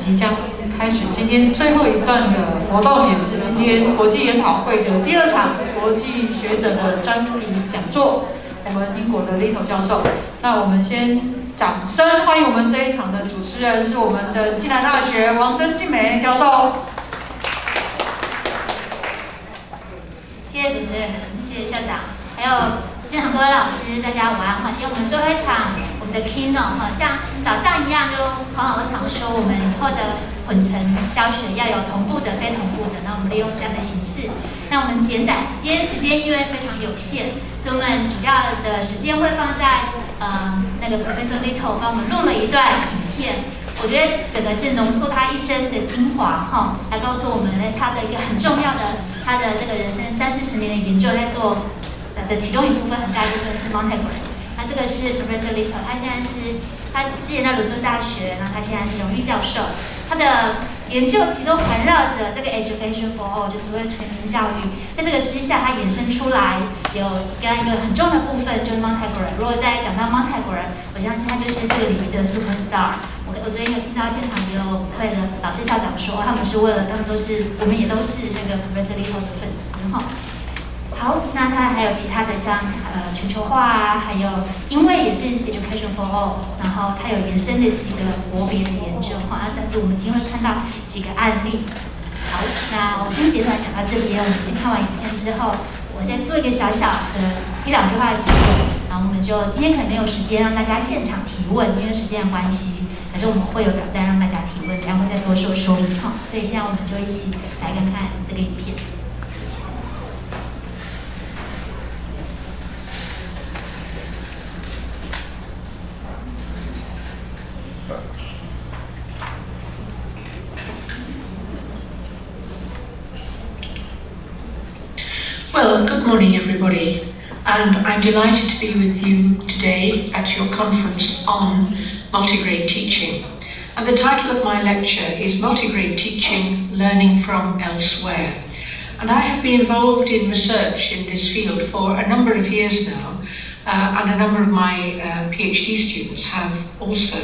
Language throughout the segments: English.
即将开始今天最后一段的活动，也是今天国际研讨会的第2场国际学者的专题讲座。我们英国的 Little 教授，那我们先掌声欢迎我们这一场的主持人，是我们的暨南大学王曾静美教授。谢谢主持人，谢谢校长，还有现场各位老师，大家午安。今天我们最后一场我们的 keynote 像早上一样，就黄老师常说，我们以后的混成教学要有同步的、非同步的。那我们利用这样的形式，那我们简短，今天时间因为非常有限，所以我们主要的时间会放在那个 Professor Little 帮我们录了一段影片。我觉得整个是浓缩他一生的精华来告诉我们他的一个很重要的他的这个人生30-40年的研究在做的其中一部分，很大一部分是 Monograde。那这个是 Professor Little， 他之前在伦敦大学，然后他现在是荣誉教授。他的研究其实都环绕着这个 Education for All， 就是所谓全民教育。在这个之下，他衍生出来有一个很重要的部分，就是 Monograde。如果再讲到 Monograde， 我相信他就是这个领域的 superstar。我昨天有听到现场也有会的老师校长说，他们我们也都是那个 Professor Little 的粉丝好，那它还有其他的像全球化啊，还有因为也是 Education for All， 然后它有延伸的几个国别的研究但是我们今天会看到几个案例。好，那我先简短讲到这边，我们先看完影片之后，我再做一个小小的1-2句话的结论，然后我们就今天可能没有时间让大家现场提问，因为时间的关系，可是我们会有表单让大家提问，然后再多说明所以现在我们就一起来看看这个影片。Well, good morning everybody, and I'm delighted to be with you today at your conference on multigrade teaching. And the title of my lecture is Multigrade Teaching, Learning from Elsewhere. And I have been involved in research in this field for a number of years now, and a number of my PhD students have also.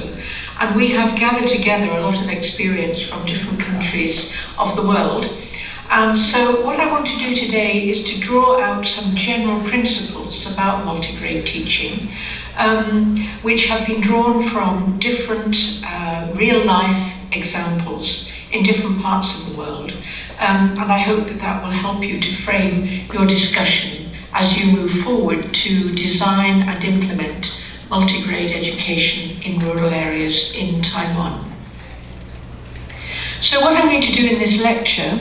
And we have gathered together a lot of experience from different countries of the world. And so what I want to do today is to draw out some general principles about multigrade teaching, which have been drawn from different real-life examples in different parts of the world. And I hope that will help you to frame your discussion as you move forward to design and implement multigrade education in rural areas in Taiwan. So what I'm going to do in this lecture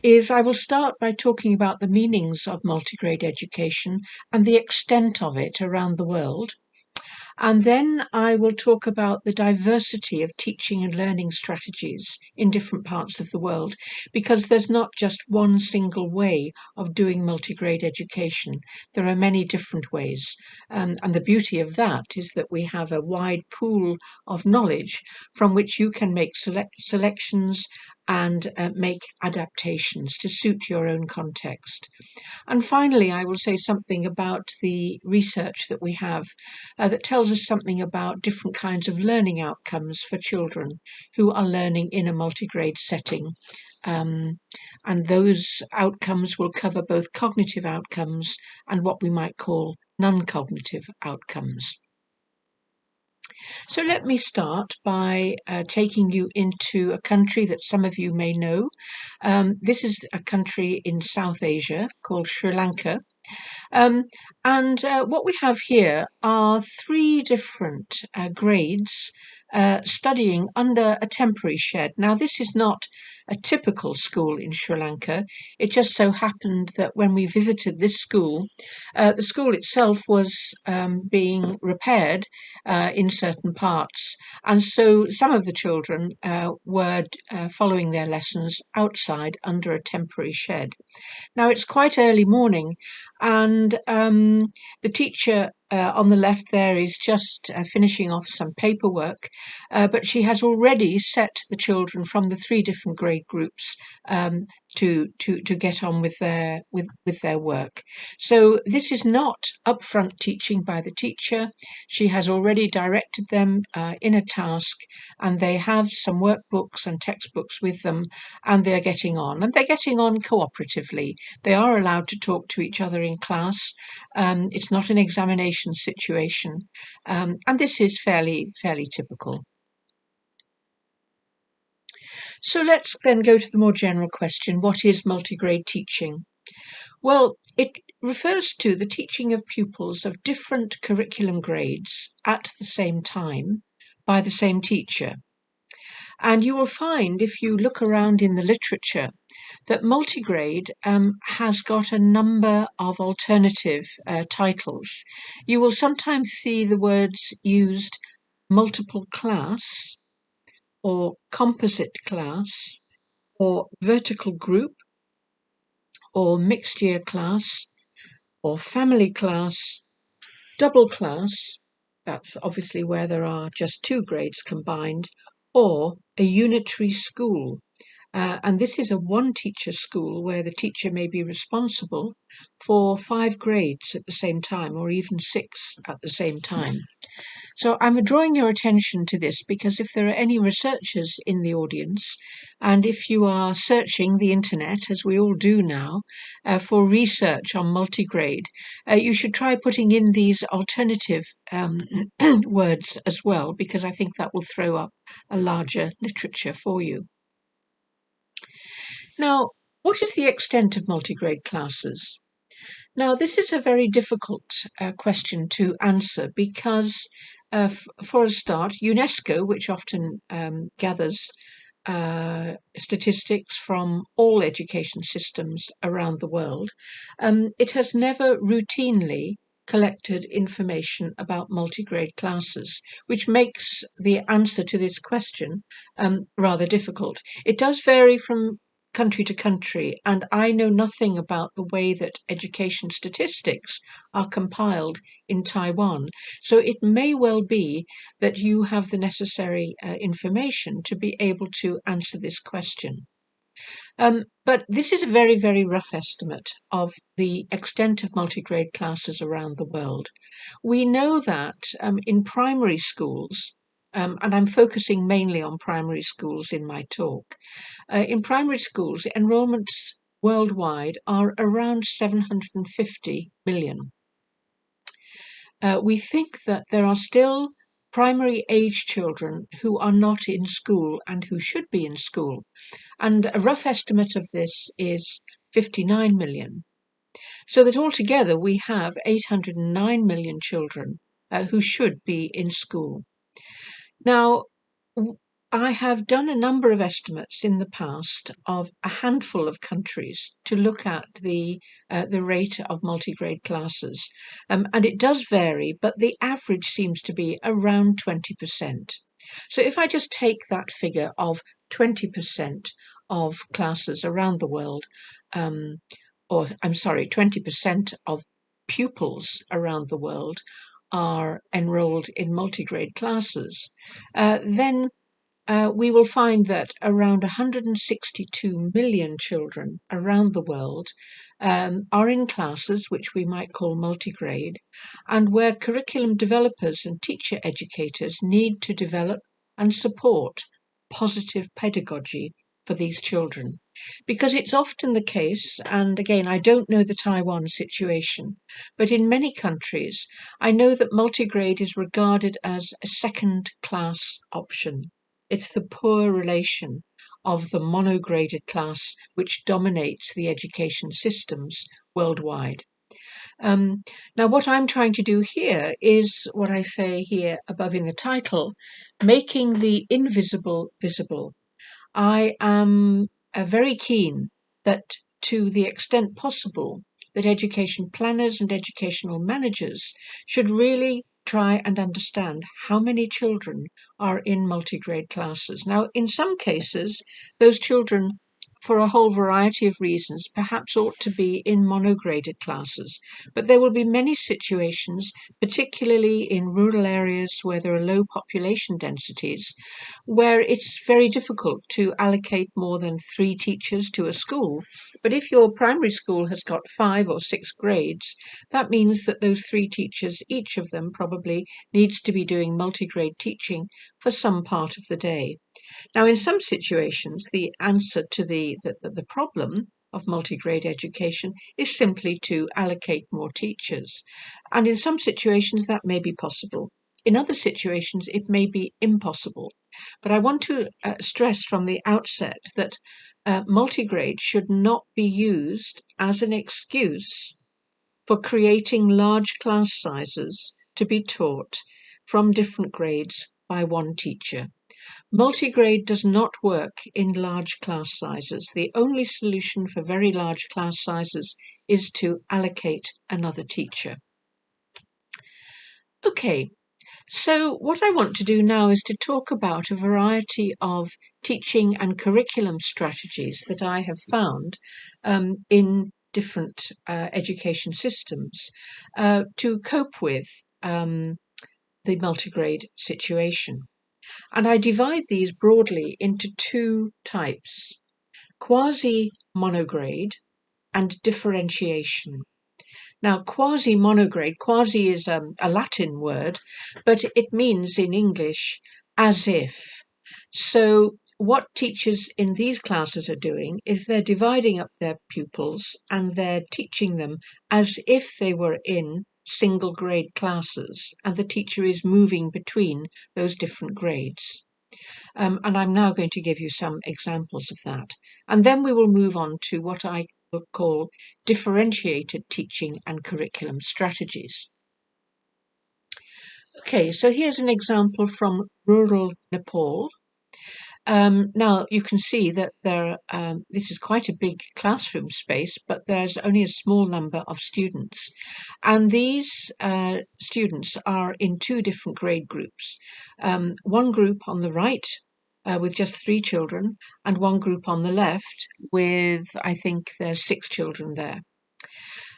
is I will start by talking about the meanings of multigrade education and the extent of it around the world. And then I will talk about the diversity of teaching and learning strategies in different parts of the world, because there's not just one single way of doing multigrade education. There are many different ways. And the beauty of that is that we have a wide pool of knowledge from which you can make selections and make adaptations to suit your own context. And finally, I will say something about the research that we have that tells us something about different kinds of learning outcomes for children who are learning in a multigrade setting. And those outcomes will cover both cognitive outcomes and what we might call non-cognitive outcomes. So let me start by taking you into a country that some of you may know. This is a country in South Asia called Sri Lanka. And what we have here are 3 different grades studying under a temporary shed. Now, this is not a typical school in Sri Lanka. It just so happened that when we visited this school, the school itself was being repaired in certain parts. And so some of the children were following their lessons outside under a temporary shed. Now, it's quite early morning, and the teacher on the left there is just finishing off some paperwork, but she has already set the children from the 3 different grade groups to get on with their work. So this is not upfront teaching by the teacher. She has already directed them in a task, and they have some workbooks and textbooks with them, and they're getting on. And they're getting on cooperatively. They are allowed to talk to each other in class. It's not an examination situation, and this is fairly typical. So let's then go to the more general question, what is multigrade teaching? Well, it refers to the teaching of pupils of different curriculum grades at the same time by the same teacher. And you will find, if you look around in the literature, that multigrade has got a number of alternative titles. You will sometimes see the words used multiple class, or composite class, or vertical group, or mixed year class, or family class, double class, that's obviously where there are just 2 grades combined, or a unitary school. And this is a 1-teacher school where the teacher may be responsible for 5 grades at the same time, or even 6 at the same time. So I'm drawing your attention to this because if there are any researchers in the audience, and if you are searching the internet, as we all do now, for research on multigrade, you should try putting in these alternative words as well, because I think that will throw up a larger literature for you. Now, what is the extent of multigrade classes? Now, this is a very difficult question to answer because, for a start, UNESCO, which often gathers statistics from all education systems around the world, it has never routinely collected information about multigrade classes, which makes the answer to this question rather difficult. It does vary from country to country, and I know nothing about the way that education statistics are compiled in Taiwan. So it may well be that you have the necessary information to be able to answer this question. But this is a very, very rough estimate of the extent of multigrade classes around the world. We know that in primary schools, and I'm focusing mainly on primary schools in my talk. In primary schools, enrollments worldwide are around 750 million. We think that there are still primary age children who are not in school and who should be in school. And a rough estimate of this is 59 million. So that altogether we have 809 million children who should be in school. Now, I have done a number of estimates in the past of a handful of countries to look at the rate of multigrade classes, and it does vary, but the average seems to be around 20%. So if I just take that figure of 20% of classes around the world, 20% of pupils around the world are enrolled in multigrade classes, then we will find that around 162 million children around the world are in classes which we might call multigrade, and where curriculum developers and teacher educators need to develop and support positive pedagogy for these children. Because it's often the case, and again, I don't know the Taiwan situation, but in many countries, I know that multigrade is regarded as a second-class option. It's the poor relation of the monograded class which dominates the education systems worldwide. Now, what I'm trying to do here is what I say here above in the title, making the invisible visible. I am very keen that, to the extent possible, that education planners and educational managers should really try and understand how many children are in multigrade classes. Now, in some cases, those children for a whole variety of reasons, perhaps ought to be in monograded classes. But there will be many situations, particularly in rural areas where there are low population densities, where it's very difficult to allocate more than 3 teachers to a school. But if your primary school has got 5 or 6 grades, that means that those 3 teachers, each of them probably needs to be doing multigrade teaching for some part of the day. Now, in some situations, the answer to the problem of multigrade education is simply to allocate more teachers. And in some situations, that may be possible. In other situations, it may be impossible. But I want to stress from the outset that multigrade should not be used as an excuse for creating large class sizes to be taught from different grades by one teacher. Multigrade does not work in large class sizes. The only solution for very large class sizes is to allocate another teacher. Okay, so what I want to do now is to talk about a variety of teaching and curriculum strategies that I have found in different education systems to cope with the multigrade situation. And I divide these broadly into 2 types, quasi-monograde and differentiation. Now, quasi-monograde, quasi is a Latin word, but it means in English as if. So what teachers in these classes are doing is they're dividing up their pupils and they're teaching them as if they were in single grade classes, and the teacher is moving between those different grades. And I'm now going to give you some examples of that. And then we will move on to what I will call differentiated teaching and curriculum strategies. Okay, so here's an example from rural Nepal. Now you can see that this is quite a big classroom space, but there's only a small number of students. And these students are in 2 different grade groups. One group on the right with just 3 children, and one group on the left with, I think there's 6 children there.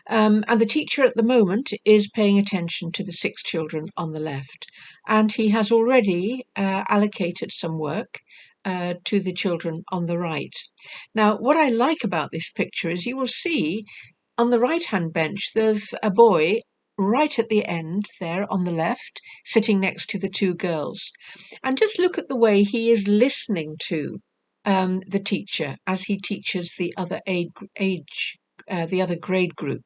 And the teacher at the moment is paying attention to the 6 children on the left. And he has already allocated some work to the children on the right. Now, what I like about this picture is you will see on the right-hand bench, there's a boy right at the end there on the left, sitting next to the 2 girls. And just look at the way he is listening to the teacher as he teaches the other the other grade group.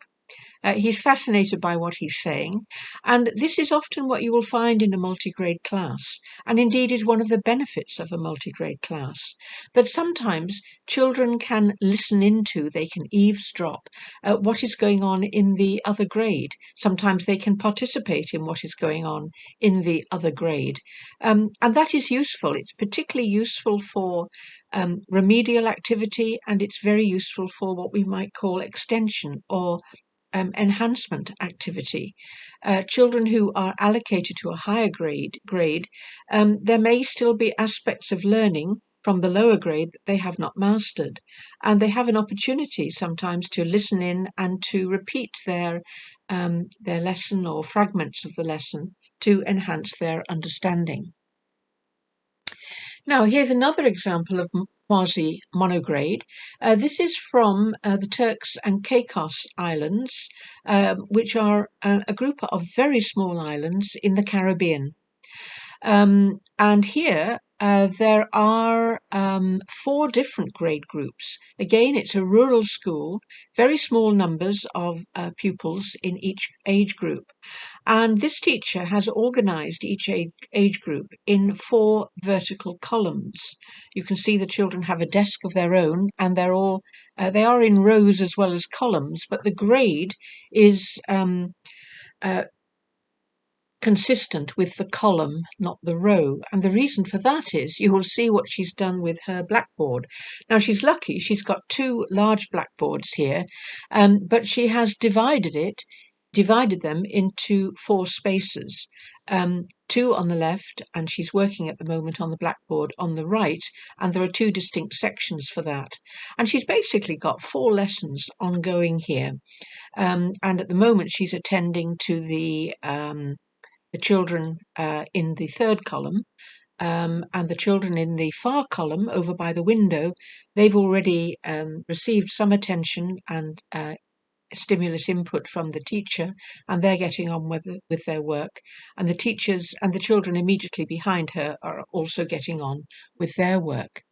He's fascinated by what he's saying, and this is often what you will find in a multigrade class, and indeed is one of the benefits of a multigrade class, that sometimes children can listen into, they can eavesdrop what is going on in the other grade. Sometimes they can participate in what is going on in the other grade, and that is useful. It's particularly useful for remedial activity, and it's very useful for what we might call extension or enhancement activity. Children who are allocated to a higher grade, there may still be aspects of learning from the lower grade that they have not mastered, and they have an opportunity sometimes to listen in and to repeat their lesson or fragments of the lesson to enhance their understanding. Now, here's another example of quasi-monograde. This is from the Turks and Caicos Islands, which are a group of very small islands in the Caribbean. And here there are 4 different grade groups. Again, it's a rural school, very small numbers of pupils in each age group. And this teacher has organized each age group in 4 vertical columns. You can see the children have a desk of their own, and they are in rows as well as columns, but the grade is consistent with the column, not the row. And the reason for that is you will see what she's done with her blackboard. Now, she's lucky, she's got 2 large blackboards here, but she has divided them into 4 spaces. 2 on the left, and she's working at the moment on the blackboard on the right, and there are 2 distinct sections for that. And she's basically got 4 lessons ongoing here. And at the moment she's attending to the children in the 3rd column, and the children in the far column over by the window, they've already received some attention and stimulus input from the teacher, and they're getting on with their work, and the teachers and the children immediately behind her are also getting on with their work.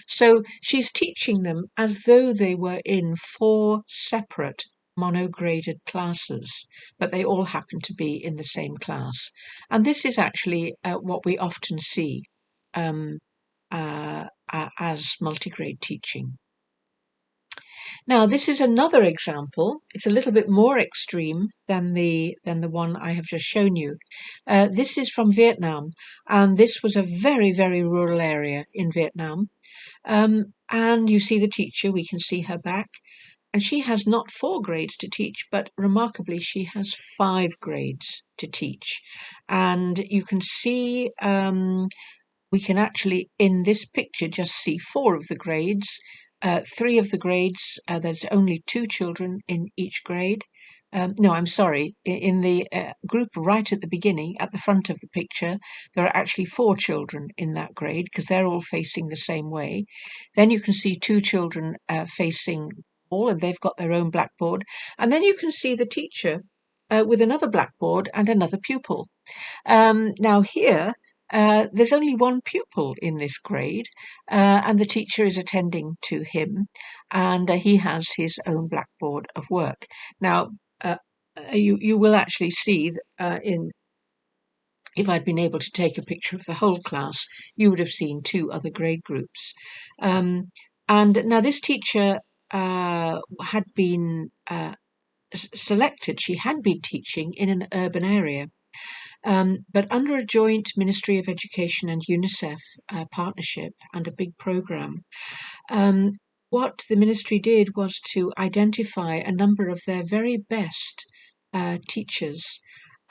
So she's teaching them as though they were in 4 separate monograded classes, but they all happen to be in the same class. And this is actually what we often see as multigrade teaching. Now, this is another example. It's a little bit more extreme than the one I have just shown you. This is from Vietnam, and this was a very, very rural area in Vietnam. And you see the teacher, we can see her back, and she has not 4 grades to teach, but remarkably she has 5 grades to teach. And you can see, we can actually in this picture just see 4 of the grades. 3 of the grades, there's only 2 children in each grade. No, I'm sorry, in the group right at the beginning, at the front of the picture, there are actually 4 children in that grade because they're all facing the same way. Then you can see 2 children facing all, and they've got their own blackboard. And then you can see the teacher with another blackboard and another pupil. Now here, there's only 1 pupil in this grade, and the teacher is attending to him, and he has his own blackboard of work. Now, you will actually see if I'd been able to take a picture of the whole class, you would have seen 2 other grade groups. And now this teacher had been selected. She had been teaching in an urban area. But under a joint Ministry of Education and UNICEF partnership and a big program, what the ministry did was to identify a number of their very best teachers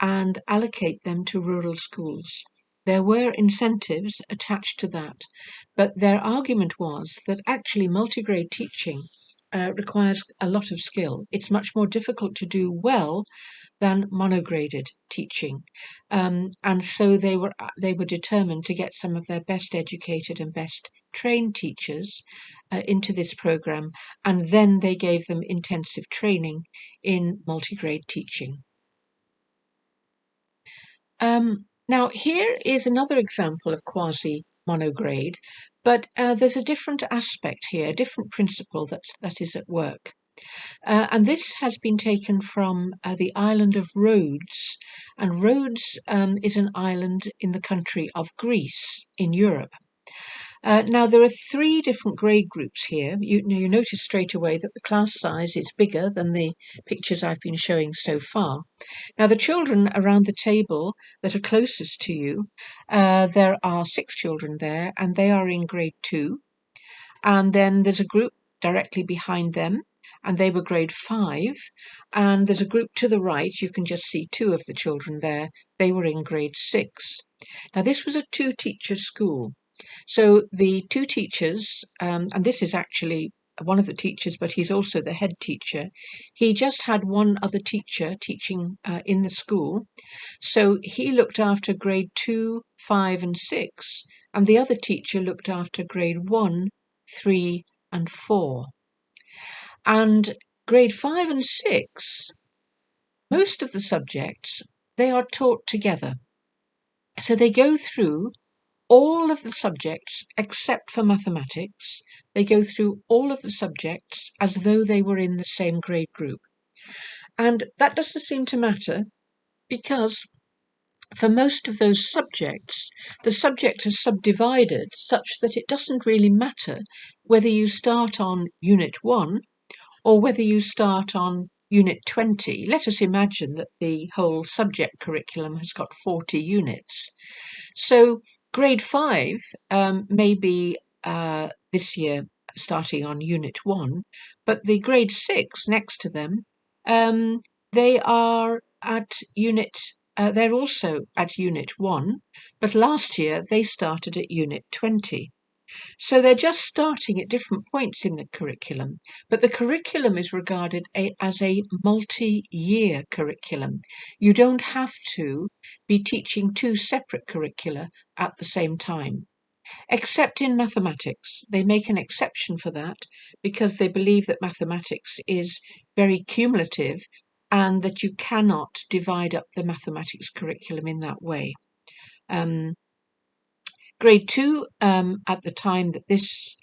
and allocate them to rural schools. There were incentives attached to that, but their argument was that actually multigrade teaching requires a lot of skill. It's much more difficult to do well than monograded teaching, and so they were determined to get some of their best educated and best trained teachers into this program, and then they gave them intensive training in multigrade teaching. Now here is another example of quasi-monograde, but there's a different aspect here, a different principle that is at work. And this has been taken from the island of Rhodes, and Rhodes is an island in the country of Greece in Europe. Now there are 3 different grade groups here. You notice straight away that the class size is bigger than the pictures I've been showing so far. Now the children around the table that are closest to you, there are 6 children there, and they are in grade 2. And then there's a group directly behind them, and they were grade 5, and there's a group to the right. You can just see 2 of the children there. They were in grade 6. Now this was a 2-teacher school, so the 2 teachers, and this is actually one of the teachers, but he's also the head teacher. He just had 1 other teacher teaching in the school, so he looked after grade 2, 5 and 6, and the other teacher looked after grade 1, 3 and 4. And grade 5 and 6, most of the subjects, they are taught together. So they go through all of the subjects except for mathematics. They go through all of the subjects as though they were in the same grade group. And that doesn't seem to matter because for most of those subjects, the subjects are subdivided such that it doesn't really matter whether you start on Unit 1 or whether you start on Unit 20. Let us imagine that the whole subject curriculum has got 40 units. So grade 5 may be this year starting on Unit 1, but the grade 6 next to them, they are at Unit they're also at Unit 1, but last year they started at Unit 20. So they're just starting at different points in the curriculum, but the curriculum is regarded as a multi-year curriculum. You don't have to be teaching two separate curricula at the same time. Except in mathematics. They make an exception for that because they believe that mathematics is very cumulative and that you cannot divide up the mathematics curriculum in that way. Grade 2, at the time that this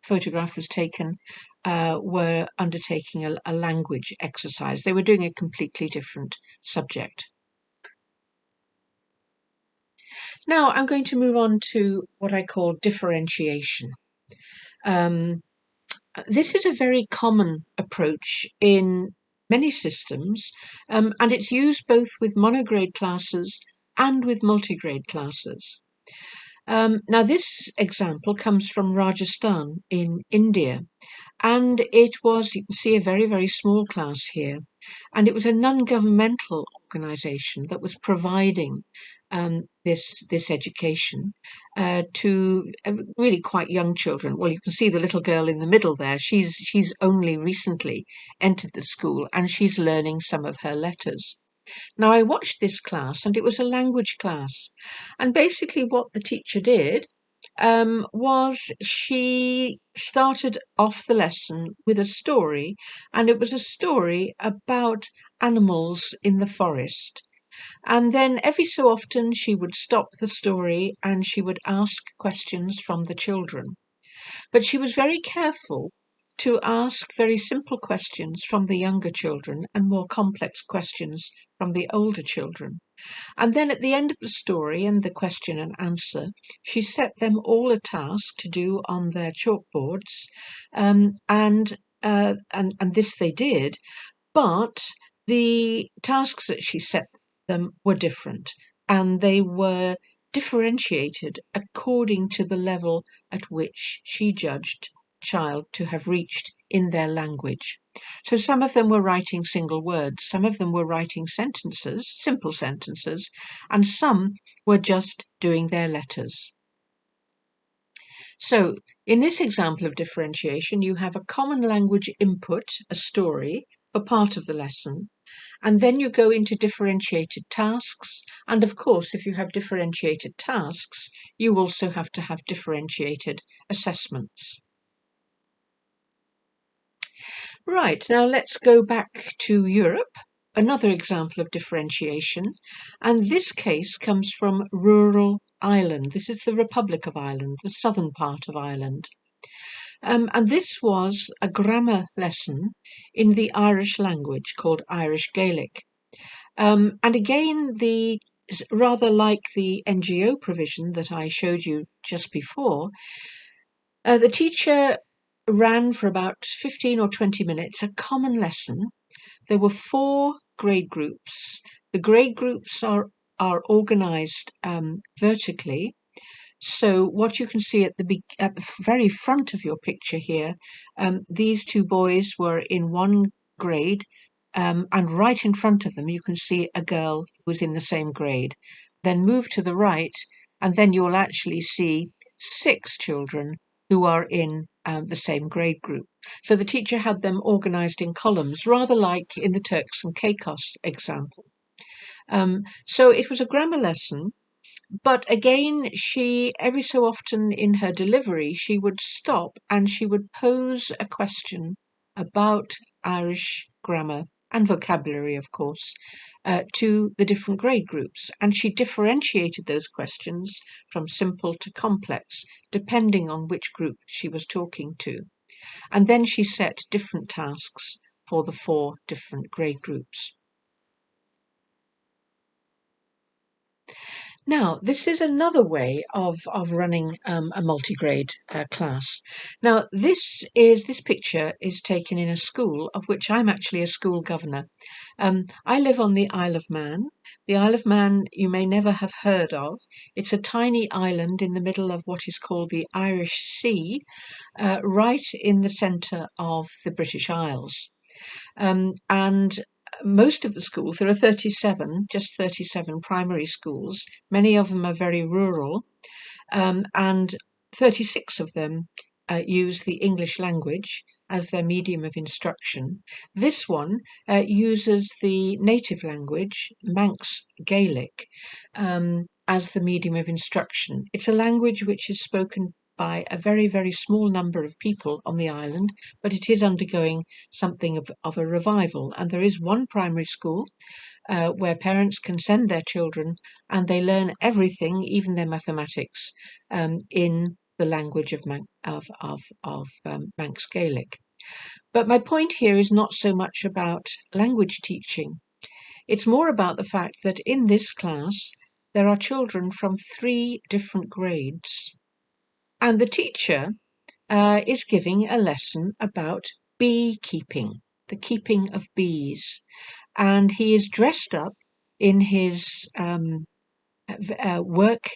photograph was taken, were undertaking a language exercise. They were doing a completely different subject. Now I'm going to move on to what I call differentiation. This is a very common approach in many systems, and it's used both with monograde classes and with multigrade classes. Now this example comes from Rajasthan in India, and it was, you can see, a very, very small class here, and it was a non-governmental organisation that was providing this education to really quite young children. Well, you can see the little girl in the middle there. She's only recently entered the school and she's learning some of her letters. Now, I watched this class and it was a language class. And basically what the teacher did was she started off the lesson with a story, and it was a story about animals in the forest. And then every so often she would stop the story and she would ask questions from the children. But she was very careful to ask very simple questions from the younger children and more complex questions from the older children. And then at the end of the story and the question and answer, she set them all a task to do on their chalkboards, and this they did, but the tasks that she set them were different, and they were differentiated according to the level at which she judged child to have reached in their language. So some of them were writing single words, some of them were writing sentences, simple sentences, and some were just doing their letters. So in this example of differentiation, you have a common language input, a story, for part of the lesson, and then you go into differentiated tasks, and of course if you have differentiated tasks, you also have to have differentiated assessments. Right, now let's go back to Europe, another example of differentiation, and this case comes from rural Ireland. This is the Republic of Ireland, the southern part of Ireland. And this was a grammar lesson in the Irish language called Irish Gaelic. And again, rather like the NGO provision that I showed you just before, the teacher ran for about 15 or 20 minutes a common lesson. There were 4 grade groups. The grade groups are organised vertically. So what you can see at the very front of your picture here, these 2 boys were in one grade, and right in front of them you can see a girl who was in the same grade. Then move to the right, and then you'll actually see 6 children who are in the same grade group. So the teacher had them organised in columns, rather like in the Turks and Caicos example. So it was a grammar lesson, but again, she, every so often in her delivery, she would stop and she would pose a question about Irish grammar and vocabulary, of course, to the different grade groups. And she differentiated those questions from simple to complex, depending on which group she was talking to. And then she set different tasks for the 4 different grade groups. Now, this is another way of running a multigrade class. Now, this picture is taken in a school of which I'm actually a school governor. I live on the Isle of Man. The Isle of Man you may never have heard of. It's a tiny island in the middle of what is called the Irish Sea, right in the centre of the British Isles. And most of the schools, there are 37, just 37 primary schools. Many of them are very rural, and 36 of them use the English language as their medium of instruction. This one uses the native language, Manx Gaelic, as the medium of instruction. It's a language which is spoken by a very, very small number of people on the island, but it is undergoing something of a revival. And there is one primary school where parents can send their children and they learn everything, even their mathematics, in the language of Manx Gaelic. But my point here is not so much about language teaching. It's more about the fact that in this class there are children from 3 different grades. And the teacher is giving a lesson about beekeeping, the keeping of bees. And he is dressed up in his work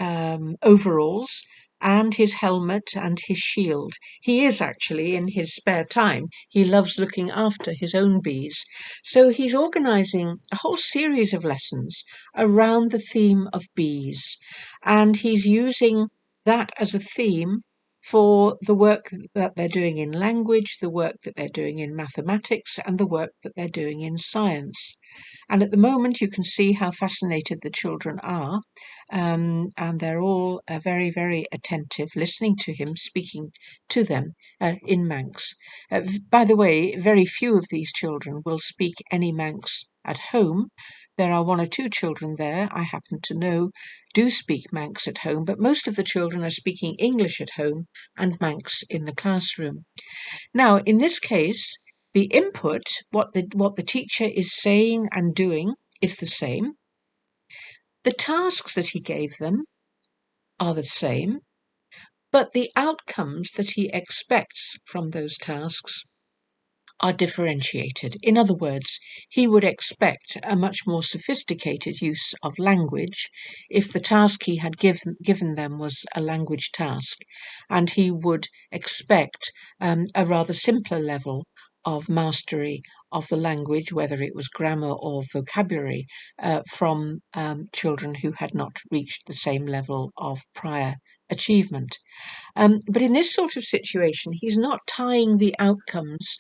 overalls and his helmet and his shield. He is actually, in his spare time, he loves looking after his own bees. So he's organising a whole series of lessons around the theme of bees. And he's using that as a theme for the work that they're doing in language, the work that they're doing in mathematics, and the work that they're doing in science. And at the moment you can see how fascinated the children are, and they're all very, very attentive, listening to him, speaking to them in Manx. By the way, very few of these children will speak any Manx at home. There are 1 or 2 children there, I happen to know, do speak Manx at home, but most of the children are speaking English at home and Manx in the classroom. Now, in this case, the input, what the teacher is saying and doing, is the same. The tasks that he gave them are the same, but the outcomes that he expects from those tasks are differentiated. In other words, he would expect a much more sophisticated use of language if the task he had given them was a language task, and he would expect a rather simpler level of mastery of the language, whether it was grammar or vocabulary, from children who had not reached the same level of prior achievement. But in this sort of situation, he's not tying the outcomes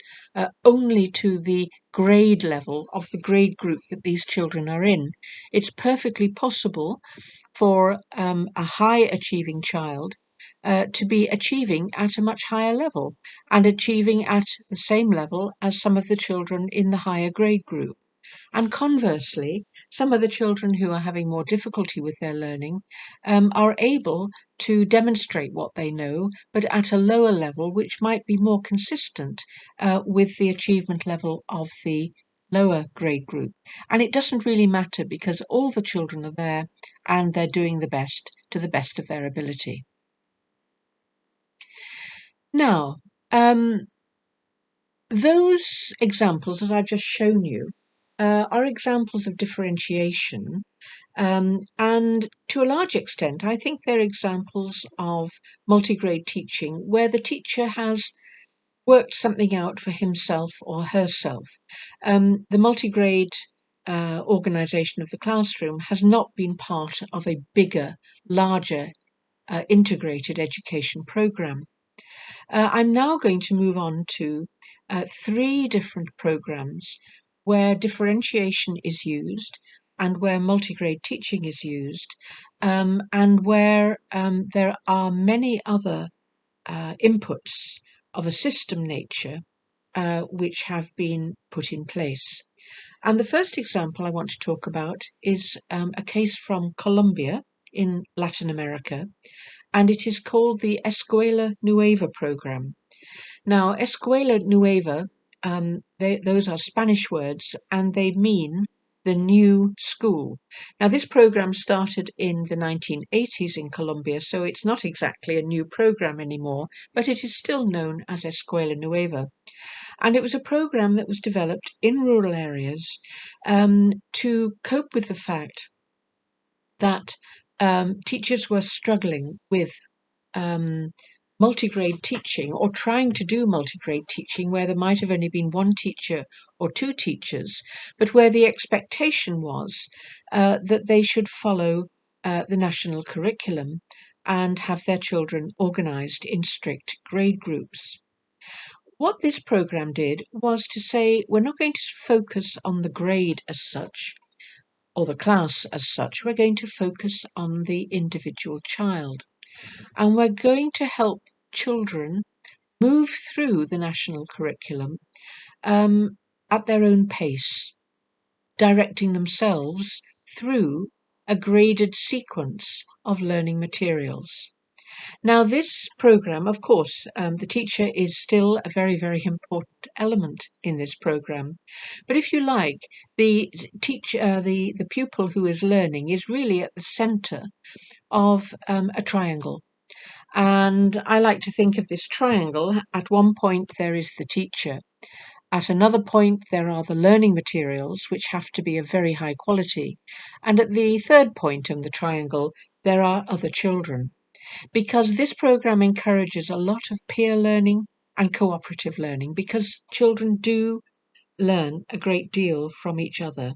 only to the grade level of the grade group that these children are in. It's perfectly possible for a high achieving child to be achieving at a much higher level and achieving at the same level as some of the children in the higher grade group. And conversely, some of the children who are having more difficulty with their learning are able to demonstrate what they know, but at a lower level, which might be more consistent with the achievement level of the lower grade group. And it doesn't really matter because all the children are there and they're doing the best to the best of their ability. Now, those examples that I've just shown you are examples of differentiation, and to a large extent I think they're examples of multigrade teaching where the teacher has worked something out for himself or herself. The multigrade organisation of the classroom has not been part of a bigger, larger integrated education programme. I'm now going to move on to 3 different programmes where differentiation is used and where multigrade teaching is used, and where there are many other inputs of a system nature which have been put in place. And the first example I want to talk about is a case from Colombia in Latin America, and it is called the Escuela Nueva program. Now, Escuela Nueva, those are Spanish words, and they mean the new school. Now, this program started in the 1980s in Colombia, so it's not exactly a new program anymore, but it is still known as Escuela Nueva. And it was a program that was developed in rural areas to cope with the fact that teachers were struggling with multigrade teaching or trying to do multigrade teaching where there might have only been one teacher or two teachers, but where the expectation was that they should follow the national curriculum and have their children organised in strict grade groups. What this programme did was to say we're not going to focus on the grade as such, or the class as such, we're going to focus on the individual child. And we're going to help children move through the national curriculum at their own pace, directing themselves through a graded sequence of learning materials. Now, this programme, of course, the teacher is still a very, very important element in this programme. But if you like, the pupil who is learning is really at the centre of a triangle. And I like to think of this triangle. At one point, there is the teacher. At another point, there are the learning materials, which have to be of very high quality. And at the third point of the triangle, there are other children. Because this programme encourages a lot of peer learning and cooperative learning, because children do learn a great deal from each other.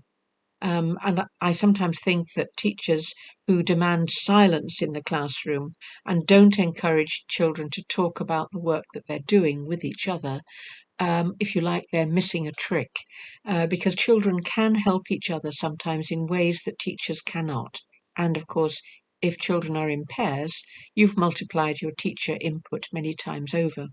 And I sometimes think that teachers who demand silence in the classroom and don't encourage children to talk about the work that they're doing with each other, if you like, they're missing a trick, because children can help each other sometimes in ways that teachers cannot. And of course, if children are in pairs, you've multiplied your teacher input many times over.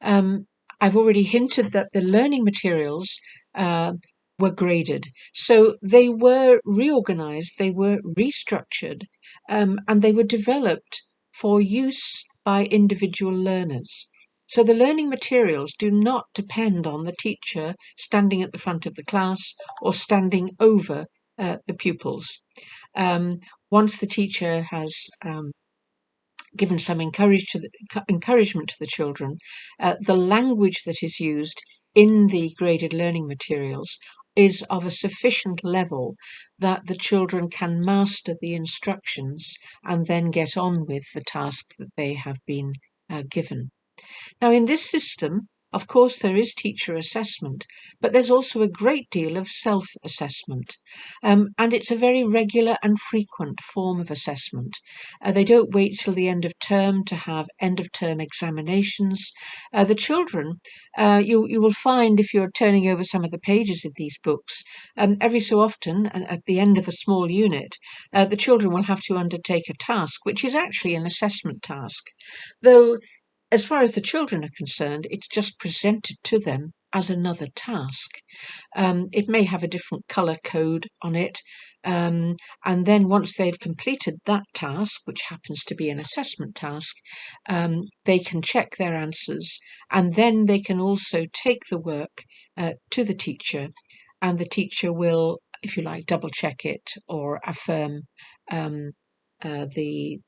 I've already hinted that the learning materials were graded. So they were reorganized, they were restructured, and they were developed for use by individual learners. So the learning materials do not depend on the teacher standing at the front of the class or standing over the pupils. Once the teacher has given some encouragement to the children, the language that is used in the graded learning materials is of a sufficient level that the children can master the instructions and then get on with the task that they have been given. Now, in this system, of course, there is teacher assessment, but there's also a great deal of self-assessment. And it's a very regular and frequent form of assessment. They don't wait till the end of term to have end-of-term examinations. The children, you will find if you're turning over some of the pages of these books, every so often, and at the end of a small unit, the children will have to undertake a task, which is actually an assessment task. Though, as far as the children are concerned, it's just presented to them as another task. It may have a different colour code on it, and then once they've completed that task, which happens to be an assessment task, they can check their answers, and then they can also take the work to the teacher, and the teacher will, if you like, double check it or affirm the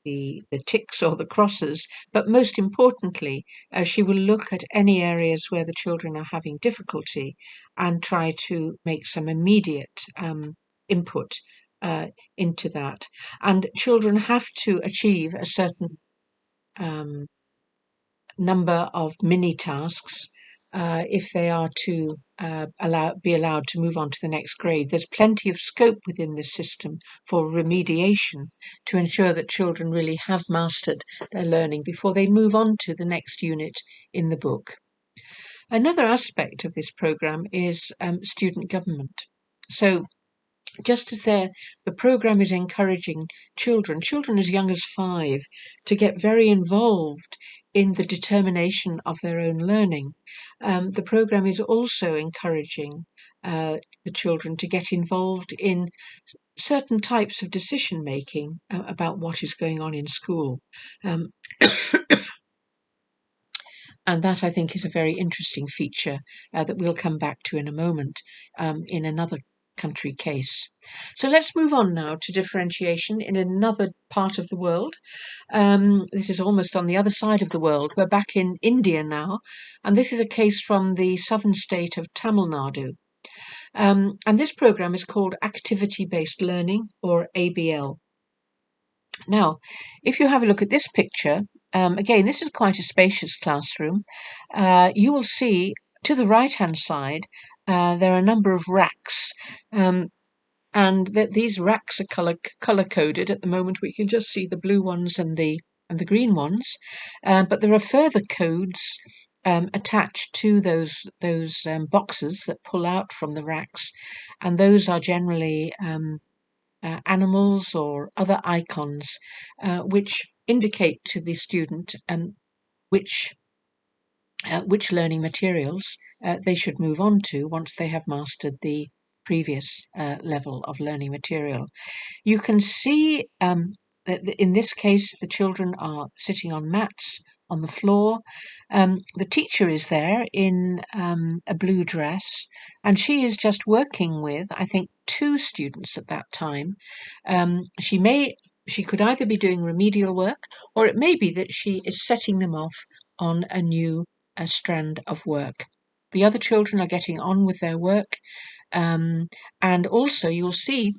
ticks or the crosses, but most importantly, she will look at any areas where the children are having difficulty and try to make some immediate input into that. And children have to achieve a certain number of mini tasks if they are to be allowed to move on to the next grade. There's plenty of scope within this system for remediation to ensure that children really have mastered their learning before they move on to the next unit in the book. Another aspect of this programme is student government. So just as the programme is encouraging children as young as 5 to get very involved in the determination of their own learning, the programme is also encouraging the children to get involved in certain types of decision making about what is going on in school. And that, I think, is a very interesting feature that we'll come back to in a moment in another country case. So let's move on now to differentiation in another part of the world. This is almost on the other side of the world. We're back in India now, and this is a case from the southern state of Tamil Nadu. And this program is called Activity-Based Learning, or ABL. Now, if you have a look at this picture, again, this is quite a spacious classroom. You will see to the right-hand side, there are a number of racks, and these racks are color-coded. At the moment, we can just see the blue ones and the green ones, but there are further codes attached to those boxes that pull out from the racks, and those are generally animals or other icons which indicate to the student which learning materials they should move on to once they have mastered the previous level of learning material. You can see in this case the children are sitting on mats on the floor. The teacher is there in a blue dress, and she is just working with, I think, 2 students at that time. She could either be doing remedial work, or it may be that she is setting them off on a new strand of work. The other children are getting on with their work, and also you'll see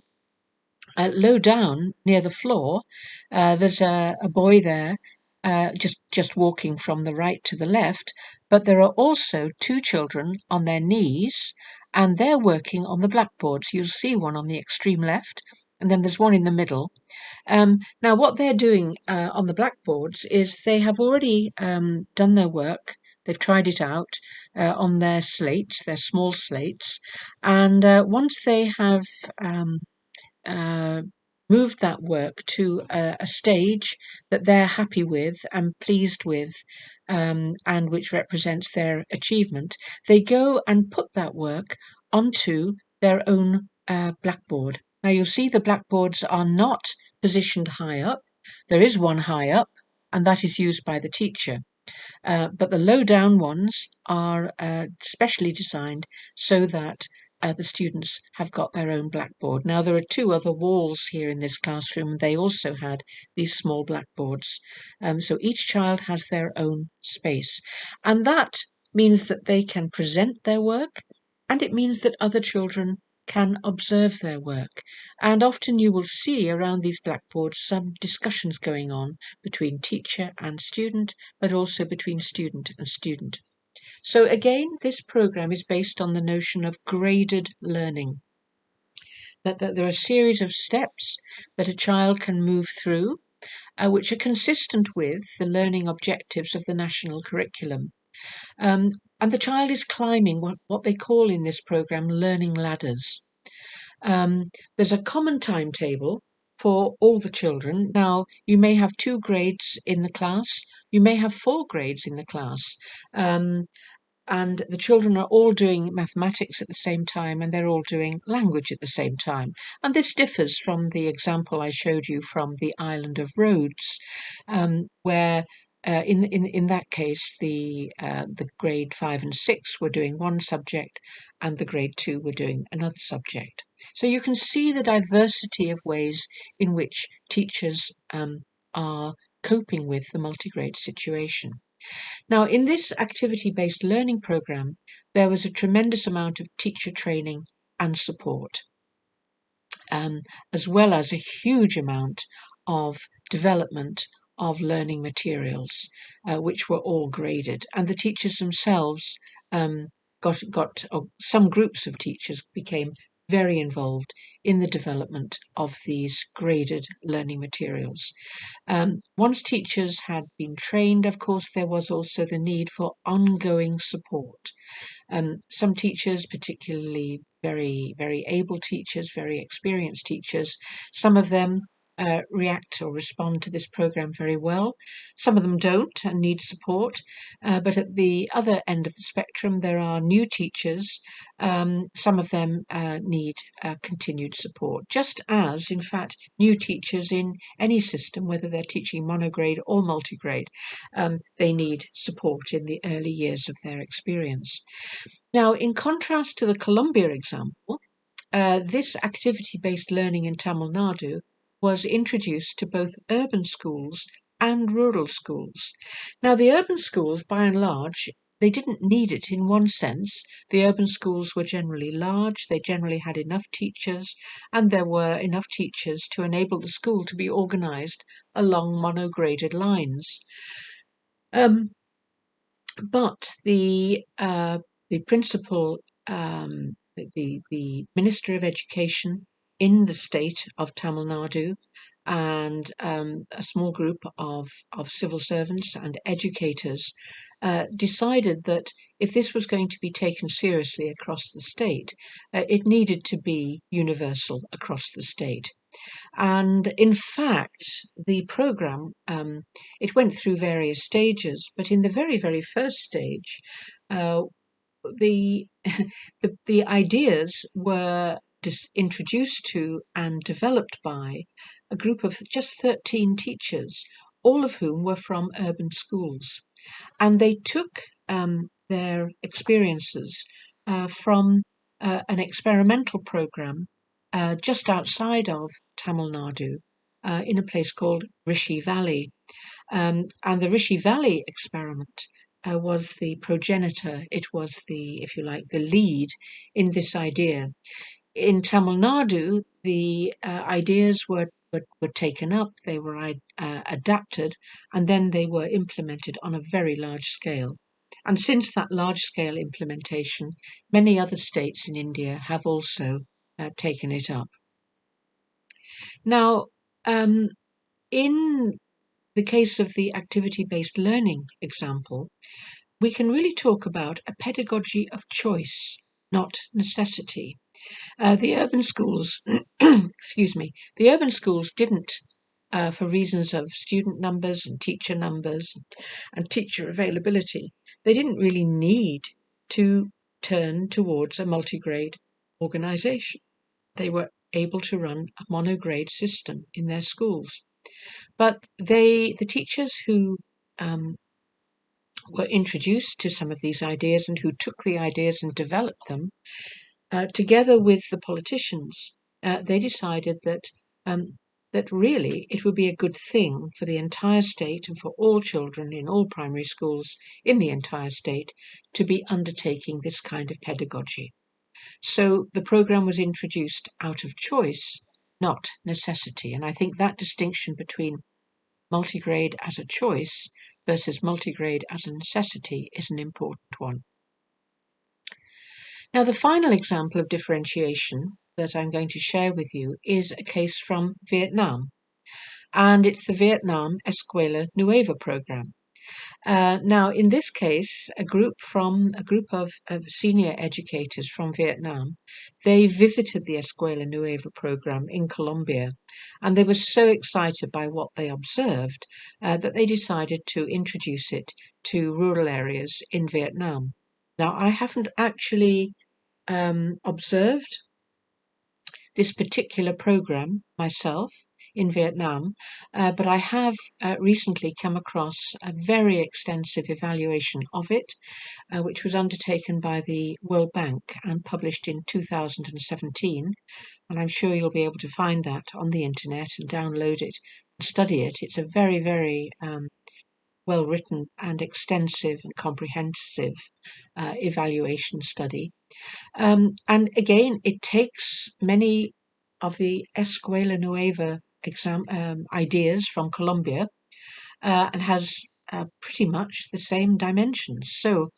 low down near the floor, there's a boy there just walking from the right to the left, but there are also 2 children on their knees, and they're working on the blackboard. So you'll see one on the extreme left, and then there's one in the middle. Now, what they're doing on the blackboards is they have already done their work. They've tried it out on their slates, their small slates, and once they have moved that work to a stage that they're happy with and pleased with, and which represents their achievement, they go and put that work onto their own blackboard. Now you'll see the blackboards are not positioned high up. There is one high up, and that is used by the teacher. But the low down ones are specially designed so that the students have got their own blackboard. Now there are 2 other walls here in this classroom. They also had these small blackboards. So each child has their own space. And that means that they can present their work, and it means that other children can observe their work. And often you will see around these blackboards some discussions going on between teacher and student, but also between student and student. So again, this program is based on the notion of graded learning, that there are a series of steps that a child can move through, which are consistent with the learning objectives of the national curriculum. And the child is climbing what they call in this program learning ladders. There's a common timetable for all the children. Now, you may have 2 grades in the class, you may have 4 grades in the class, and the children are all doing mathematics at the same time, and they're all doing language at the same time. And this differs from the example I showed you from the island of Rhodes, where in that case the grade 5 and 6 were doing one subject, and the grade 2 were doing another subject. So you can see the diversity of ways in which teachers are coping with the multigrade situation. Now, in this activity-based learning program, there was a tremendous amount of teacher training and support, as well as a huge amount of development of learning materials, which were all graded. And the teachers themselves some groups of teachers became very involved in the development of these graded learning materials. Once teachers had been trained, of course, there was also the need for ongoing support. Some teachers, particularly very, very able teachers, very experienced teachers, some of them react or respond to this program very well. Some of them don't and need support, but at the other end of the spectrum there are new teachers. Some of them need continued support, just as in fact new teachers in any system, whether they're teaching monograde or multigrade, they need support in the early years of their experience. Now, in contrast to the Colombia example, this activity-based learning in Tamil Nadu was introduced to both urban schools and rural schools. Now, the urban schools, by and large, they didn't need it in one sense. The urban schools were generally large, they generally had enough teachers, and there were enough teachers to enable the school to be organised along monograded lines. But the principal, the Minister of Education in the state of Tamil Nadu, and a small group of civil servants and educators decided that if this was going to be taken seriously across the state, it needed to be universal across the state. And in fact, the program, it went through various stages, but in the very, very first stage, the ideas were introduced to and developed by a group of just 13 teachers, all of whom were from urban schools. And they took their experiences from an experimental program just outside of Tamil Nadu in a place called Rishi Valley. And the Rishi Valley experiment was the progenitor, it was the, if you like, the lead in this idea. In Tamil Nadu, the ideas were taken up, they were adapted, and then they were implemented on a very large scale. And since that large-scale implementation, many other states in India have also taken it up. Now, in the case of the activity-based learning example, we can really talk about a pedagogy of choice, not necessity. The urban schools, excuse me, the urban schools didn't, for reasons of student numbers and teacher numbers and teacher availability, they didn't really need to turn towards a multigrade organisation. They were able to run a monograde system in their schools. But the teachers who were introduced to some of these ideas and who took the ideas and developed them, together with the politicians, they decided that really it would be a good thing for the entire state and for all children in all primary schools in the entire state to be undertaking this kind of pedagogy. So the program was introduced out of choice, not necessity. And I think that distinction between multigrade as a choice versus multigrade as a necessity is an important one. Now, the final example of differentiation that I'm going to share with you is a case from Vietnam, and it's the Vietnam Escuela Nueva program. Now, in this case, a group of senior educators from Vietnam, they visited the Escuela Nueva program in Colombia, and they were so excited by what they observed that they decided to introduce it to rural areas in Vietnam. Now, I haven't actually observed this particular program myself in Vietnam, but I have recently come across a very extensive evaluation of it, which was undertaken by the World Bank and published in 2017, and I'm sure you'll be able to find that on the internet and download it and study it. It's a very, very well-written and extensive and comprehensive evaluation study. And again, it takes many of the Escuela Nueva ideas from Colombia and has pretty much the same dimensions. So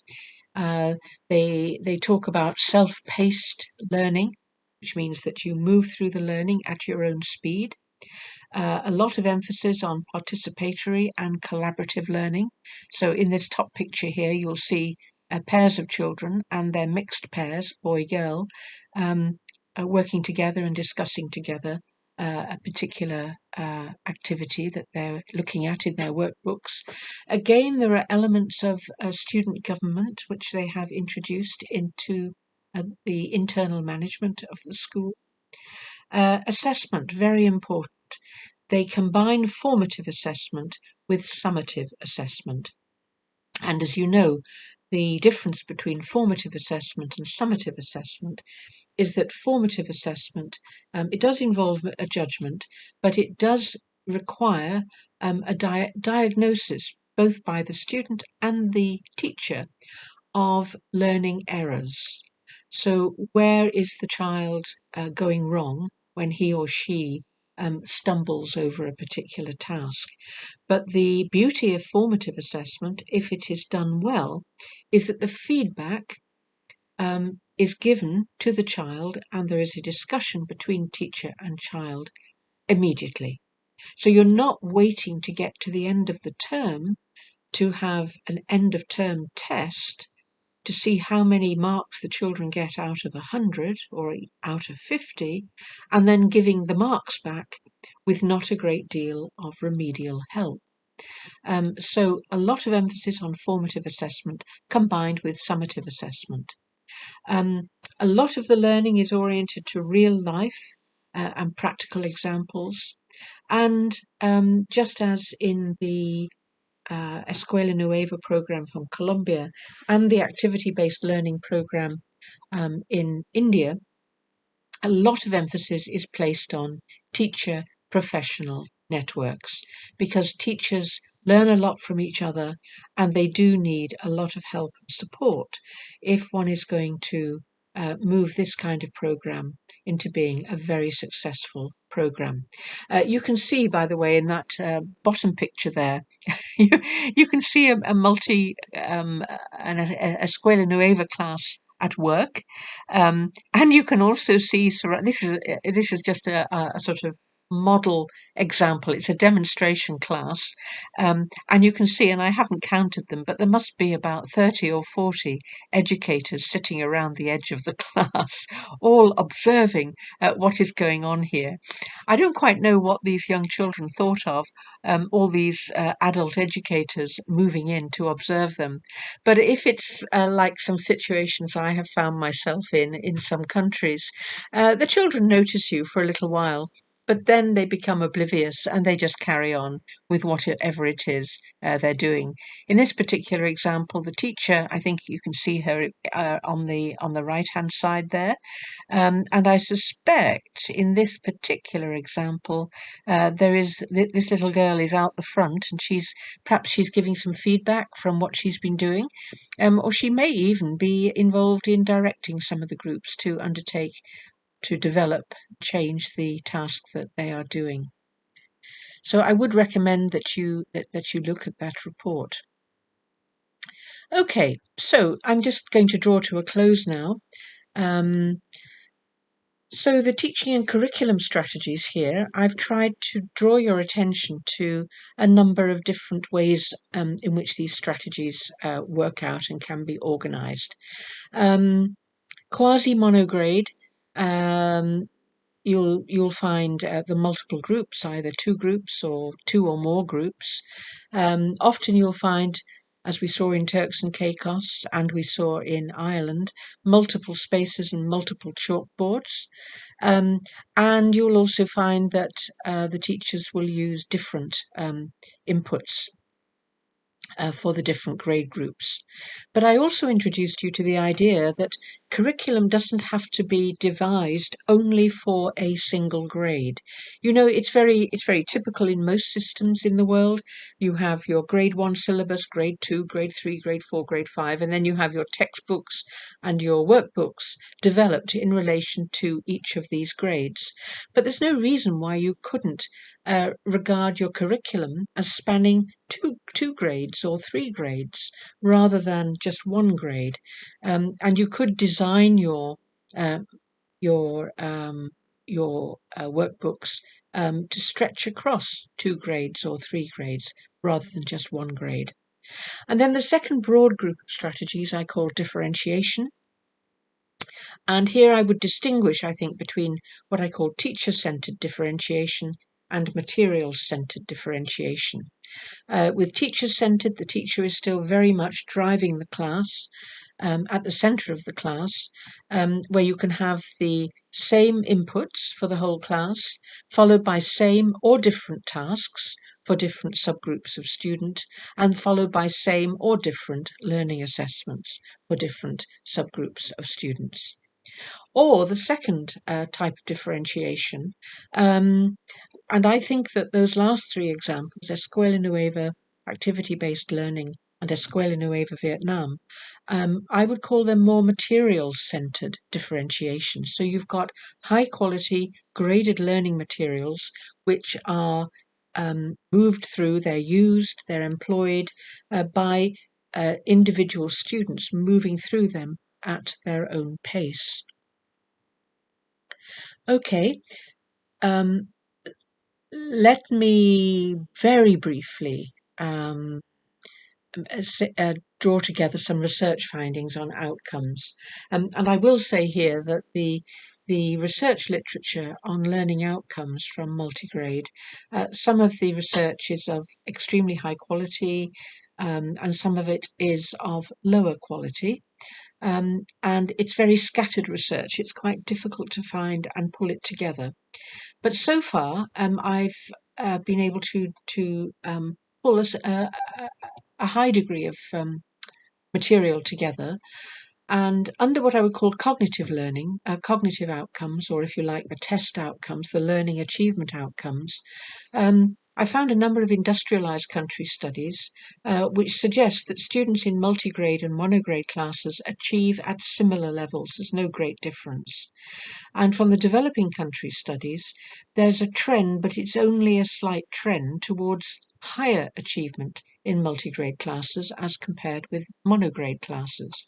they talk about self-paced learning, which means that you move through the learning at your own speed. A lot of emphasis on participatory and collaborative learning. So in this top picture here, you'll see pairs of children and their mixed pairs, boy-girl, working together and discussing together a particular activity that they're looking at in their workbooks. Again, there are elements of student government which they have introduced into the internal management of the school. Assessment, very important. They combine formative assessment with summative assessment. And as you know, the difference between formative assessment and summative assessment is that formative assessment, it does involve a judgment, but it does require a diagnosis, both by the student and the teacher, of learning errors. So where is the child going wrong when he or she stumbles over a particular task? But the beauty of formative assessment, if it is done well, is that the feedback is given to the child, and there is a discussion between teacher and child immediately. So you're not waiting to get to the end of the term to have an end of term test to see how many marks the children get out of 100 or out of 50, and then giving the marks back with not a great deal of remedial help. So a lot of emphasis on formative assessment combined with summative assessment. A lot of the learning is oriented to real life and practical examples. And just as in the Escuela Nueva program from Colombia and the activity-based learning program in India, a lot of emphasis is placed on teacher-professional networks, because teachers learn a lot from each other, and they do need a lot of help and support if one is going to move this kind of program into being a very successful program. You can see, by the way, in that bottom picture there, you can see a Escuela Nueva class at work, and you can also see, this is just a sort of model example. It's a demonstration class, and you can see, and I haven't counted them, but there must be about 30 or 40 educators sitting around the edge of the class, all observing what is going on here. I don't quite know what these young children thought of, all these adult educators moving in to observe them. But if it's like some situations I have found myself in some countries, the children notice you for a little while, but then they become oblivious and they just carry on with whatever it is they're doing. In this particular example, the teacher, I think you can see her on the right-hand side there, and I suspect in this particular example, this little girl is out the front, and perhaps she's giving some feedback from what she's been doing, or she may even be involved in directing some of the groups to change the task that they are doing. So I would recommend that you look at that report. Okay, so I'm just going to draw to a close now. So the teaching and curriculum strategies here, I've tried to draw your attention to a number of different ways in which these strategies work out and can be organized. Quasi-Monograde, you'll find the multiple groups, either 2 groups or 2 or more groups. Often you'll find, as we saw in Turks and Caicos and we saw in Ireland, multiple spaces and multiple chalkboards. And you'll also find that the teachers will use different inputs for the different grade groups. But I also introduced you to the idea that curriculum doesn't have to be devised only for a single grade. You know, it's very typical in most systems in the world. You have your grade 1 syllabus, grade 2, grade 3, grade 4, grade 5, and then you have your textbooks and your workbooks developed in relation to each of these grades. But there's no reason why you couldn't regard your curriculum as spanning two grades or 3 grades rather than just 1 grade, and you could design your workbooks to stretch across 2 grades or 3 grades rather than just 1 grade. And then the second broad group of strategies I call differentiation. And here I would distinguish, I think, between what I call teacher-centered differentiation and materials-centered differentiation. With teacher-centered, the teacher is still very much driving the class at the center of the class, where you can have the same inputs for the whole class, followed by same or different tasks for different subgroups of student, and followed by same or different learning assessments for different subgroups of students. Or the second type of differentiation, and I think that those last 3 examples, Escuela Nueva, activity-based learning, and Escuela Nueva Vietnam, I would call them more materials-centered differentiation. So you've got high-quality, graded learning materials which are moved through, they're used, they're employed by individual students moving through them at their own pace. Okay, let me very briefly draw together some research findings on outcomes. And I will say here that the research literature on learning outcomes from multigrade, some of the research is of extremely high quality, and some of it is of lower quality. And it's very scattered research. It's quite difficult to find and pull it together. But so far, I've been able to pull a high degree of material together, and under what I would call cognitive learning, cognitive outcomes, or if you like, the test outcomes, the learning achievement outcomes, I found a number of industrialized country studies which suggest that students in multigrade and monograde classes achieve at similar levels. There's no great difference. And from the developing country studies, there's a trend, but it's only a slight trend towards higher achievement in multigrade classes as compared with monograde classes.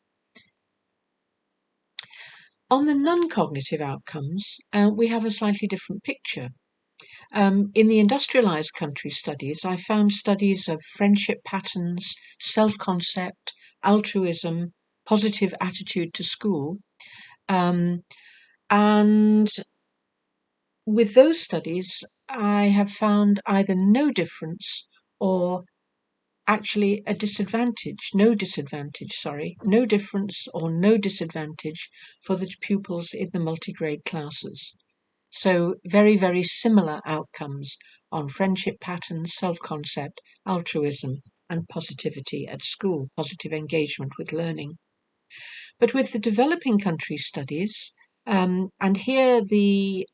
On the non-cognitive outcomes, we have a slightly different picture. In the industrialized country studies, I found studies of friendship patterns, self-concept, altruism, positive attitude to school. And with those studies, I have found either no difference or actually a disadvantage, no difference or no disadvantage for the pupils in the multigrade classes. So very, very similar outcomes on friendship patterns, self-concept, altruism, and positivity at school, positive engagement with learning. But with the developing country studies, and here the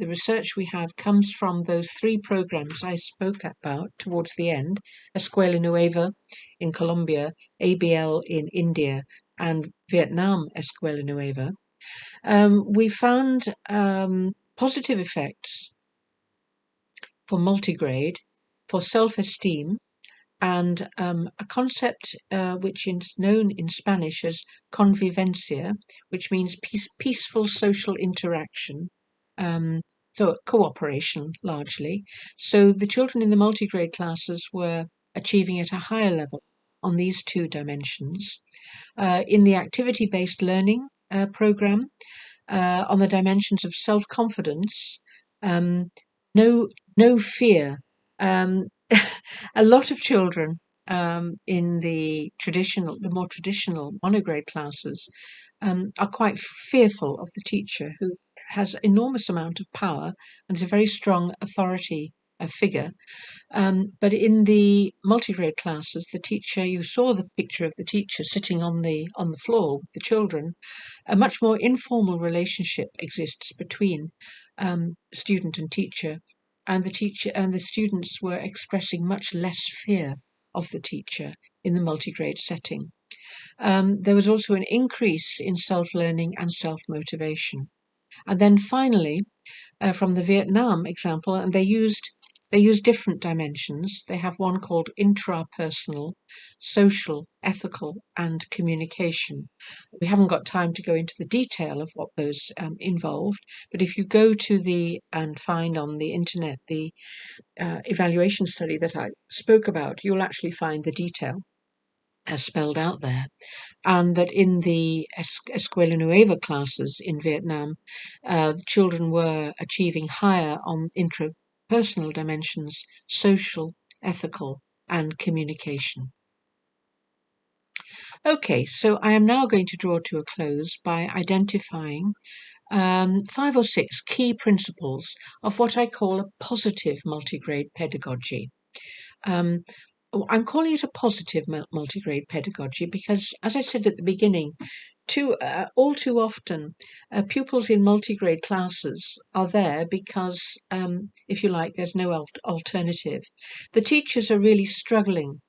research we have comes from those three programs I spoke about towards the end: Escuela Nueva in Colombia, ABL in India, and Vietnam Escuela Nueva. We found positive effects for multigrade, for self-esteem, and a concept which is known in Spanish as convivencia, which means peaceful social interaction, so cooperation largely. So the children in the multigrade classes were achieving at a higher level on these two dimensions. In the activity-based learning program, on the dimensions of self-confidence, no fear. A lot of children in the more traditional monograde classes are quite fearful of the teacher, who has enormous amount of power and is a very strong authority figure. But in the multigrade classes, the teacher, you saw the picture of the teacher sitting on the floor with the children. A much more informal relationship exists between student and teacher, and the teacher and the students were expressing much less fear of the teacher in the multigrade setting. There was also an increase in self-learning and self-motivation. And then finally, from the Vietnam example, and they use different dimensions. They have one called intrapersonal, social, ethical, and communication. We haven't got time to go into the detail of what those involved, but if you go to and find on the internet the evaluation study that I spoke about, you'll actually find the detail spelled out there. And that in the Escuela Nueva classes in Vietnam, the children were achieving higher on intrapersonal dimensions, social, ethical, and communication. Okay, so I am now going to draw to a close by identifying 5 or 6 key principles of what I call a positive multigrade pedagogy. I'm calling it a positive multigrade pedagogy because, as I said at the beginning, all too often, pupils in multigrade classes are there because, if you like, there's no alternative. The teachers are really struggling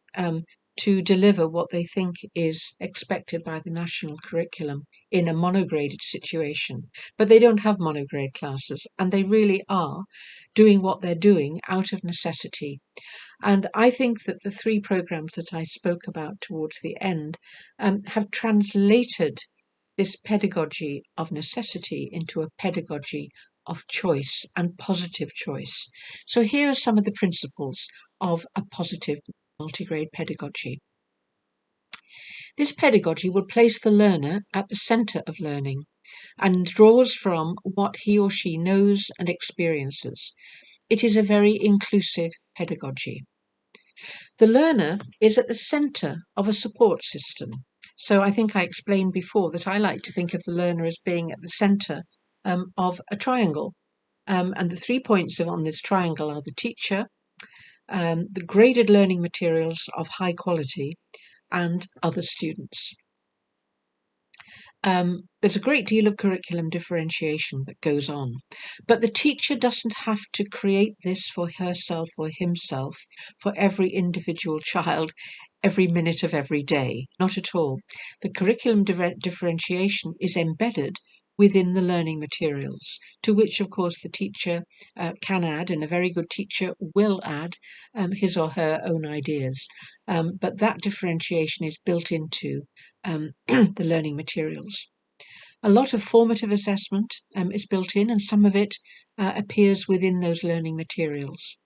to deliver what they think is expected by the national curriculum in a monograded situation. But they don't have monograde classes, and they really are doing what they're doing out of necessity. And I think that the 3 programs that I spoke about towards the end have translated this pedagogy of necessity into a pedagogy of choice and positive choice. So here are some of the principles of a positive multigrade pedagogy. This pedagogy will place the learner at the centre of learning and draws from what he or she knows and experiences. It is a very inclusive pedagogy. The learner is at the centre of a support system. So I think I explained before that I like to think of the learner as being at the centre of a triangle. And the 3 points on this triangle are the teacher, the graded learning materials of high quality, and other students. There's a great deal of curriculum differentiation that goes on, but the teacher doesn't have to create this for herself or himself for every individual child every minute of every day. Not at all. The curriculum differentiation is embedded within the learning materials, to which, of course, the teacher can add, and a very good teacher will add his or her own ideas. But that differentiation is built into the learning materials. A lot of formative assessment is built in, and some of it appears within those learning materials.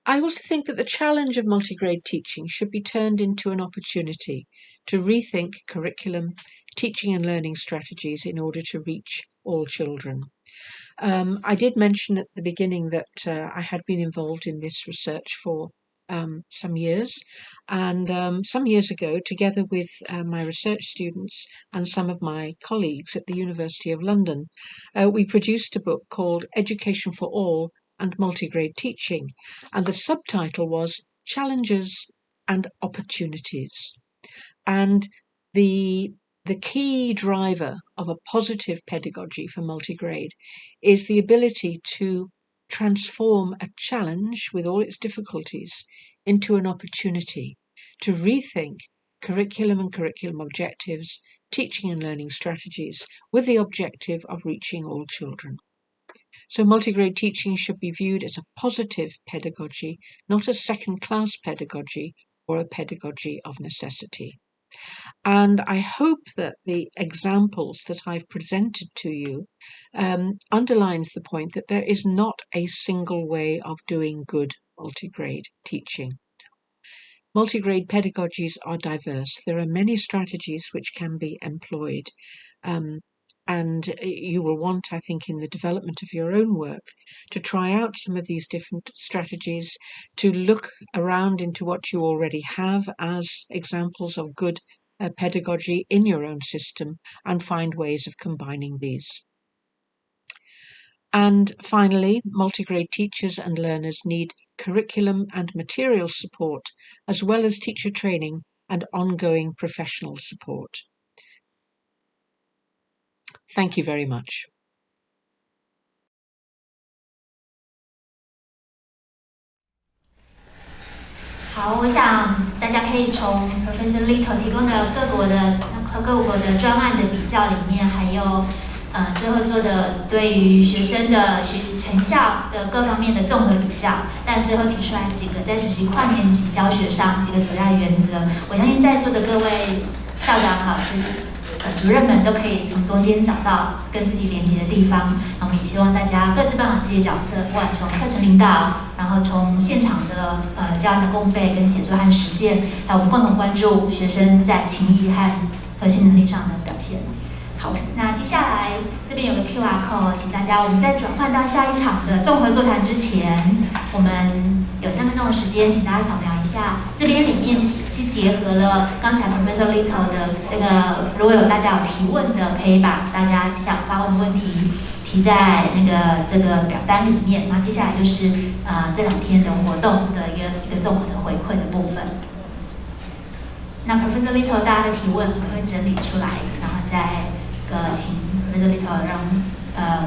I also think that the challenge of multigrade teaching should be turned into an opportunity to rethink curriculum, teaching and learning strategies in order to reach all children. I did mention at the beginning that I had been involved in this research for some years, and some years ago, together with my research students and some of my colleagues at the University of London, we produced a book called Education for All and Multigrade Teaching, and the subtitle was Challenges and Opportunities. And the key driver of a positive pedagogy for multigrade is the ability to transform a challenge with all its difficulties into an opportunity to rethink curriculum and curriculum objectives, teaching and learning strategies with the objective of reaching all children. So multigrade teaching should be viewed as a positive pedagogy, not a second-class pedagogy or a pedagogy of necessity. And I hope that the examples that I've presented to you underlines the point that there is not a single way of doing good multigrade teaching. Multigrade pedagogies are diverse. There are many strategies which can be employed. And you will want, I think, in the development of your own work, to try out some of these different strategies, to look around into what you already have as examples of good pedagogy in your own system, and find ways of combining these. And finally, multigrade teachers and learners need curriculum and material support, as well as teacher training and ongoing professional support. Thank you very much. 好，我想大家可以从 Professor Little 提供的各国的专案的比较里面，还有之后做的对于学生的学习成效的各方面的综合比较，但最后提出来几个在实习跨年级教学上几个主要的原则，我相信在座的各位校长、老师、主任们都可以从中间找到跟自己连接的地方。那我们也希望大家各自扮好自己的角色，不管从课程领导，然后从现场的教案的共备跟写作和实践，还有我们共同关注学生在情谊和核心能力上的表现。好，那接下来这边有个 QR code， 请大家我们在转换到下一场的综合座谈之前，我们有3分钟的时间，请大家扫描一下。这边里面是结合了刚才 Professor Little 的那个，如果有大家有提问的，可以把大家想发问的问题提在这个表单里面。然后接下来就是这2天的活动的一个综合的回馈的部分。那 Professor Little 大家的提问我们会整理出来，然后再请 Professor Little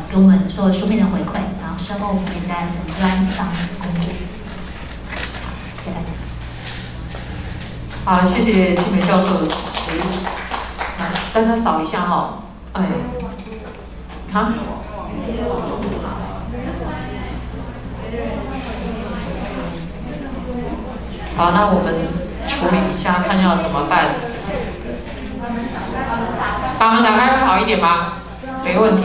给我们做书面的回馈，然后稍后我们会在粉专上面公布。谢谢大家。好，谢谢金梅教授的主持。大家扫一下哈，好。好，那我们处理一下，看要怎么办。把门打开会好一点吗？没问题。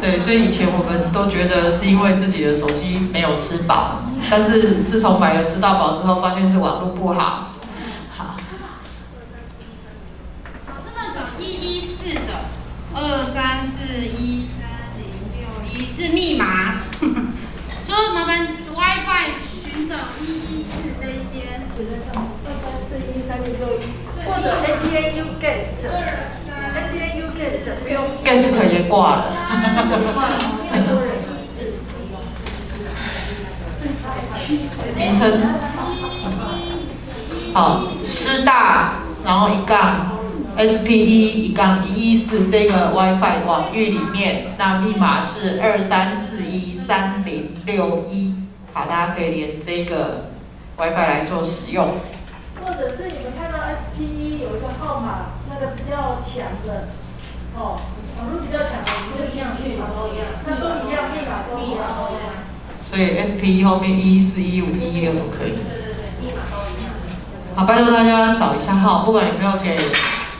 对，所以以前我们都觉得是因为自己的手机没有吃饱，但是自从买了吃到饱之后，发现是网络不好。好，老师们找114的2341306是密码，所以麻烦 WiFi 寻找114这一间，2341306或者 ATAU Guest。ATAU Guest 不用 Guest 也挂了。名称好，师大，然后一杠 SPE114这个 WiFi 网域里面，那密码是2341306。好，大家可以连这个 WiFi 来做使用。或者是你们看到 SPE 有一个号码，那个比较强的，网络比较强的，你就这样去，它都一样，密码都一样。所以 SPE 后面114、115、116都可以。密码都一样。好，拜托大家扫一下号，不管有没有给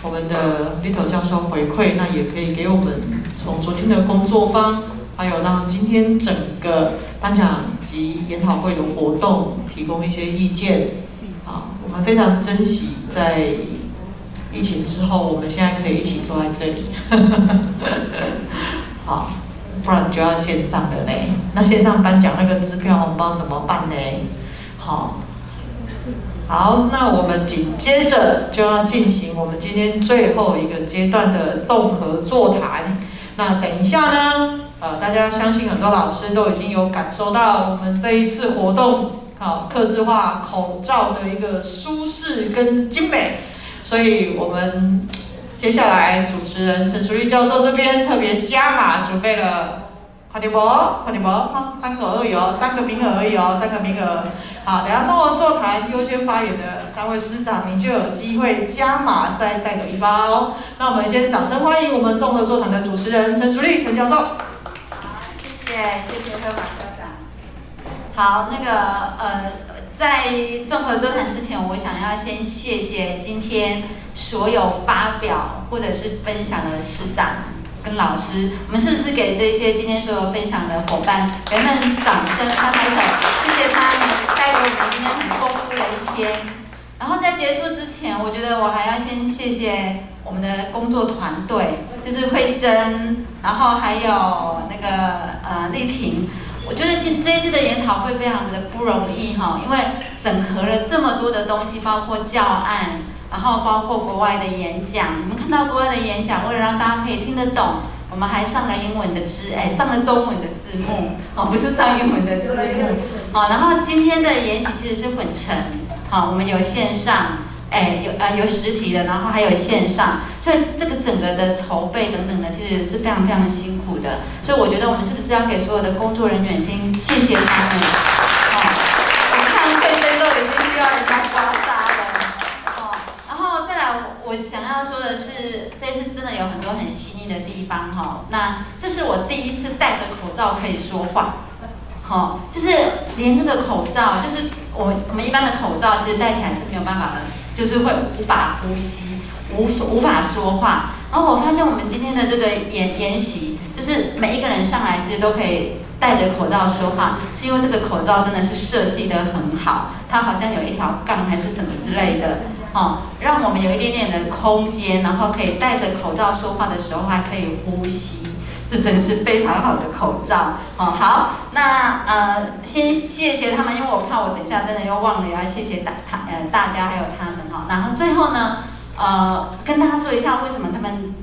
我们的 Little 教授回馈，那也可以给我们从昨天的工作坊，还有让今天整个颁奖及研讨会的活动提供一些意见。好，我们非常珍惜在疫情之后，我们现在可以一起坐在这里。好，不然就要线上了嘞。那线上颁奖那个支票红包怎么办呢？好，那我们紧接着就要进行我们今天最后一个阶段的综合座谈。那等一下呢，大家相信很多老师都已经有感受到我们这一次活动，客制化口罩的一个舒适跟精美，所以我们接下来主持人陈淑丽教授这边特别加码准备了。快点播，3个而已哦，3个名额而已哦，3个名额。好，等一下综合座谈优先发言的3位师长，您就有机会加码再带走一发哦。那我们先掌声欢迎我们综合座谈的主持人陈淑丽陈教授。好，谢谢科马校长。好，在综合座谈之前，我想要先谢谢今天所有发表或者是分享的师长跟老师，我们是不是给这些今天所有分享的伙伴，给他们掌声拍拍手，谢谢他们带给我们今天很丰富的一天。然后在结束之前，我觉得我还要先谢谢我们的工作团队，就是慧珍，然后还有丽婷。我觉得这一次的研讨会非常的不容易哈，因为整合了这么多的东西，包括教案。然后包括国外的演讲，你们看到国外的演讲，为了让大家可以听得懂，我们还上了中文的字幕，不是上英文的字幕，然后今天的研习其实是混成，我们有线上，有实体的，然后还有线上，所以这个整个的筹备等等的，其实是非常非常辛苦的，所以我觉得我们是不是要给所有的工作人员先谢谢他们，我看慧珍都已经需要人家刮痧了。我想要说的是，这次真的有很多很细腻的地方哈。那这是我第一次戴着口罩可以说话，就是连这个口罩，就是我们一般的口罩，其实戴起来是没有办法的，就是会无法呼吸，无法说话。然后我发现我们今天的这个研习，就是每一个人上来其实都可以戴着口罩说话，是因为这个口罩真的是设计得很好，它好像有一条杠还是什么之类的。让我们有一点点的空间，然后可以戴着口罩说话的时候还可以呼吸，这真是非常好的口罩。好，那先谢谢他们，因为我怕我等一下真的又忘了要谢谢大家还有他们哈。然后最后呢，跟大家说一下为什么他们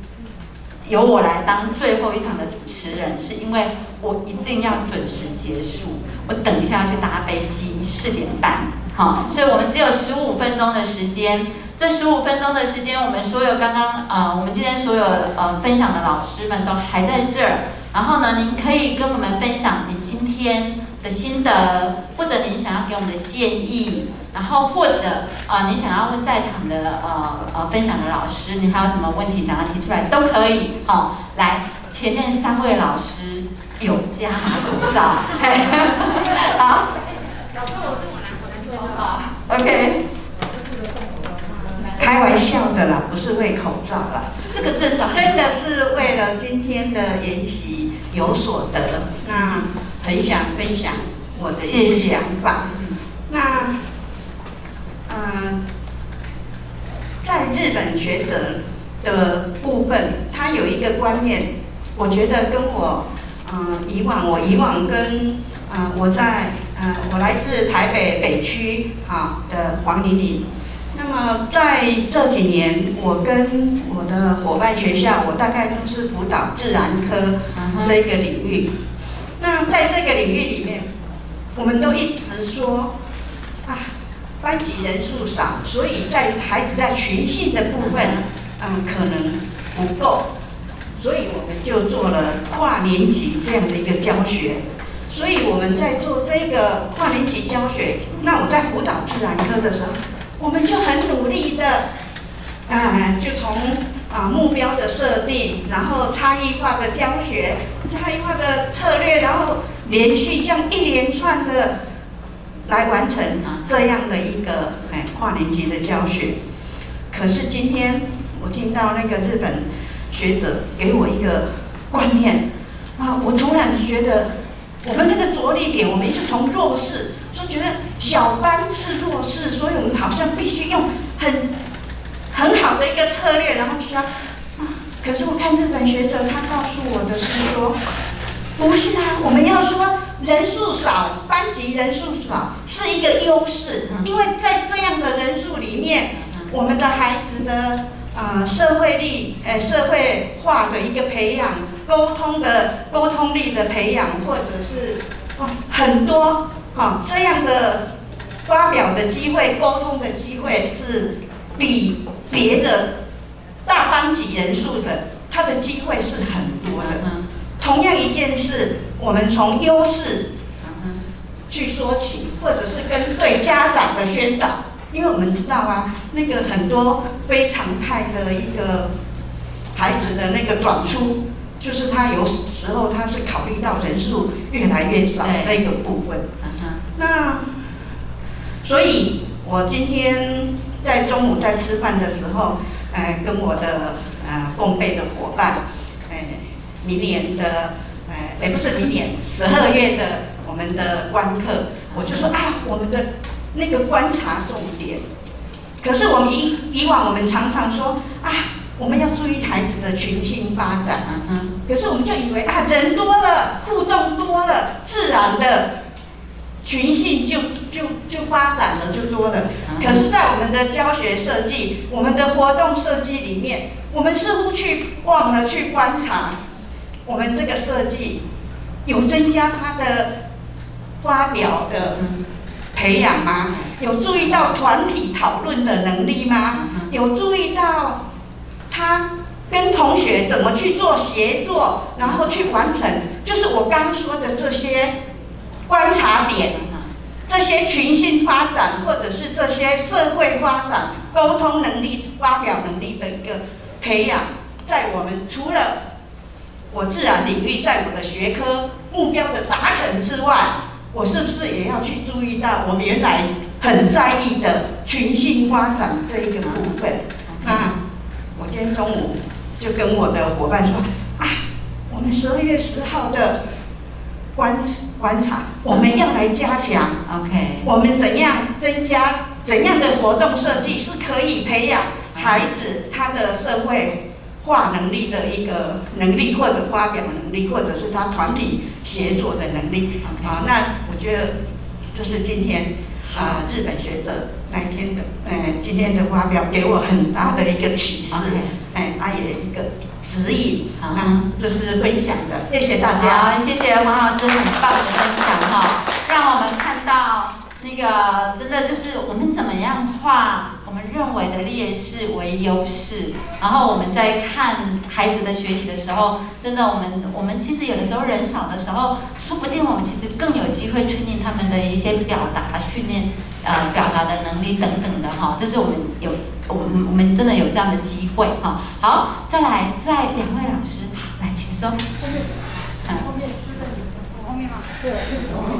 由我来当最后一场的主持人，是因为我一定要准时结束，我等一下要去搭飞机，4点半，好，所以我们只有15分钟的时间。这15分钟的时间，我们所有我们今天所有分享的老师们都还在这儿。然后呢，您可以跟我们分享您今天的心得，或者您想要给我们的建议，然后或者您想要问在场的分享的老师，您还有什么问题想要提出来都可以。好，来，前面3位老师有加码口罩，好，好 ，OK。开玩笑的啦，不是为口罩啦，这个正常，真的是为了今天的研习有所得，那很想分享我的一些想法。那在日本学者的部分，他有一个观念，我觉得跟我以往跟我来自台北北区的黄梨里。那么在这几年，我跟我的伙伴学校，我大概都是辅导自然科这个领域。那在这个领域里面，我们都一直说班级人数少，所以在孩子在群性的部分，可能不够，所以我们就做了跨年级这样的一个教学。所以我们在做这个跨年级教学，那我在辅导自然科的时候，我们就很努力的，就从目标的设定，然后差异化的教学、差异化的策略，然后连续这样一连串的来完成这样的一个跨年级的教学。可是今天我听到那个日本学者给我一个观念我突然觉得我们那个着力点，我们是从弱势。就觉得小班是弱势，所以我们好像必须用很好的一个策略，然后就说可是我看日本学者他告诉我的是说，不是我们要说人数少，班级人数少是一个优势，因为在这样的人数里面，我们的孩子的社会力、社会化的一个培养，沟通力的培养，或者是很多。这样的发表的机会、沟通的机会是比别的大班级人数的，它的机会是很多的。同样一件事，我们从优势去说起，或者是跟对家长的宣导，因为我们知道那个很多非常态的一个孩子的那个转出，就是他有时候他是考虑到人数越来越少这个部分。那所以我今天在中午在吃饭的时候，跟我的共备的伙伴，明年的不是明年12月的我们的观课，我就说我们的那个观察重点。可是我们以往我们常常说我们要注意孩子的群性发展可是我们就以为人多了，互动多了，自然的群性就发展了，就多了。可是，在我们的教学设计、我们的活动设计里面，我们似乎忘了去观察，我们这个设计有增加他的发表的培养吗？有注意到团体讨论的能力吗？有注意到他跟同学怎么去做协作，然后去完成，就是我刚说的这些观察点，这些群性发展，或者是这些社会发展、沟通能力、发表能力的一个培养，在我们除了我自然领域在我的学科目标的达成之外，我是不是也要去注意到我们原来很在意的群性发展这一个部分？那我今天中午就跟我的伙伴说，我们12月10号的观察，我们要来加强。OK， 我们怎样增加怎样的活动设计是可以培养孩子他的社会化能力的一个能力，或者发表能力，或者是他团体协作的能力。那我觉得这是今天日本学者今天的发表给我很大的一个启示，也一个指引，这是分享的，谢谢大家。好，谢谢黄老师很棒的分享哈，让我们看到那个真的就是我们怎么样化我们认为的劣势为优势，然后我们在看孩子的学习的时候，真的我们其实有的时候人少的时候，说不定我们其实更有机会训练他们的一些表达训练。表达的能力等等的哈，这是我们真的有这样的机会哈。好，再来两位老师，好，来请说。后面就在你我后面吗？对，就是后面。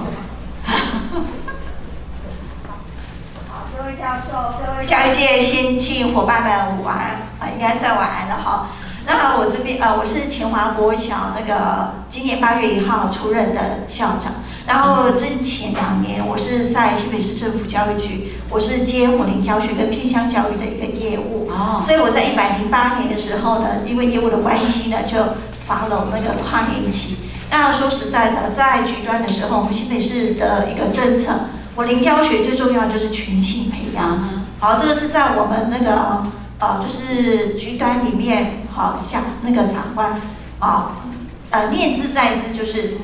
好，各位教授，各位教育界先进伙伴们午安应该算晚安了哈。那我这边我是前华国小今年8月1号出任的校长。然后之前2年，我是在新北市政府教育局，我是接混龄教学跟偏乡教育的一个业务。所以我在108年的时候呢，因为业务的关系呢，就follow那个跨年级。那说实在的，在局端的时候，我们新北市的一个政策，混龄教学最重要就是群性培养。好，这个是在我们就是局端里面，好像那个长官念兹在兹，就是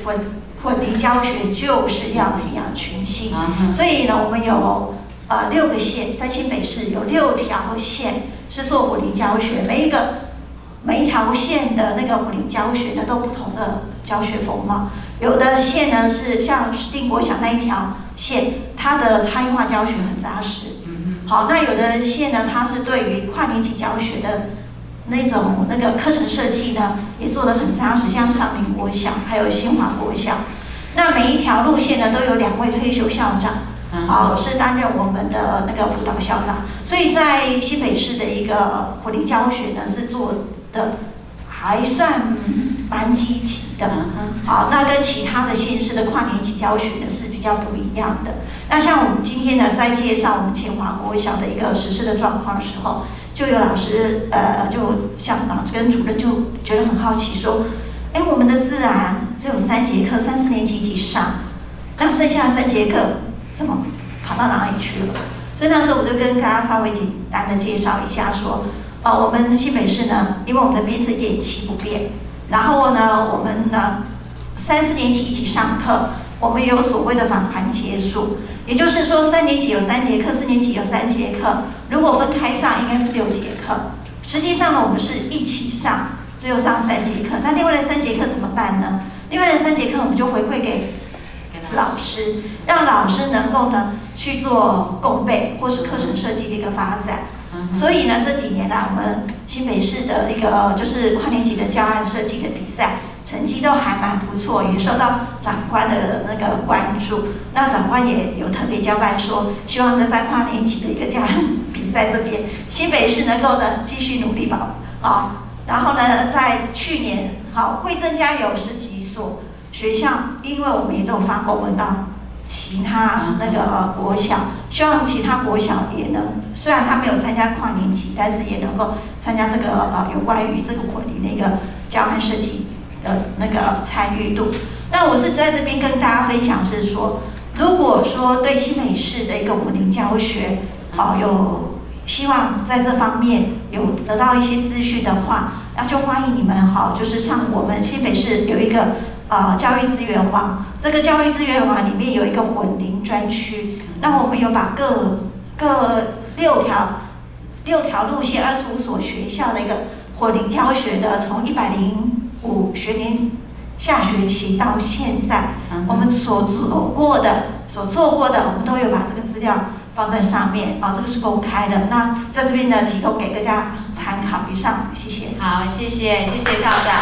混龄教学就是要培养群性，所以呢，我们有6个县，在新北市有6条线是做混龄教学，每一条线的那个混龄教学呢都不同的教学风貌，有的线呢是像定国小那一条线，它的差异化教学很扎实。好，那有的线呢，它是对于跨年级教学的那个课程设计呢，也做得很扎实，像上林国小还有新华国小。那每一条路线呢，都有2位退休校长，是担任我们的那个辅导校长。所以在新北市的一个混龄教学呢，是做的还算蛮积极的。好，那跟其他的县市的跨年级教学呢是比较不一样的。那像我们今天呢，在介绍我们前华国小的一个实施的状况的时候，就有老师就校长跟主任就觉得很好奇说，我们的自然只有3节课，3、4年级一起上，那剩下的3节课怎么跑到哪里去了？所以那时候我就跟大家稍微简单的介绍一下说，我们新北市呢，因为我们的编制1.7不变，然后呢，我们呢3、4年级一起上课，我们有所谓的返还节数，也就是说3年级有3节课，4年级有3节课，如果分开上应该是6节课，实际上呢，我们是一起上。只有上3节课，那另外的3节课怎么办呢？另外的3节课我们就回馈给老师，让老师能够呢去做共备或是课程设计的一个发展。所以呢，这几年我们新北市的一个就是跨年级的教案设计的比赛，成绩都还蛮不错，也受到长官的那个关注。那长官也有特别交代说，希望在跨年级的一个教案比赛这边，新北市能够呢继续努力然后呢，在去年会增加有10几所学校，因为我们也都有发公文到其他那个国小，希望其他国小也能，虽然他没有参加跨年级，但是也能够参加这个有关于这个混龄的一个教案设计的那个参与度。那我是在这边跟大家分享是说，如果说对新北市的一个混龄教学有希望在这方面有得到一些资讯的话，那就欢迎你们就是上我们新北市有一个教育资源网，这个教育资源网里面有一个混龄专区，那我们有把各6条路线25所学校的一个混龄教学的，从105学年下学期到现在，我们所做过的，我们都有把这个资料放在上面这个是公开的。那在这边呢，提供给大家参考。以上，谢谢。好，谢谢校长。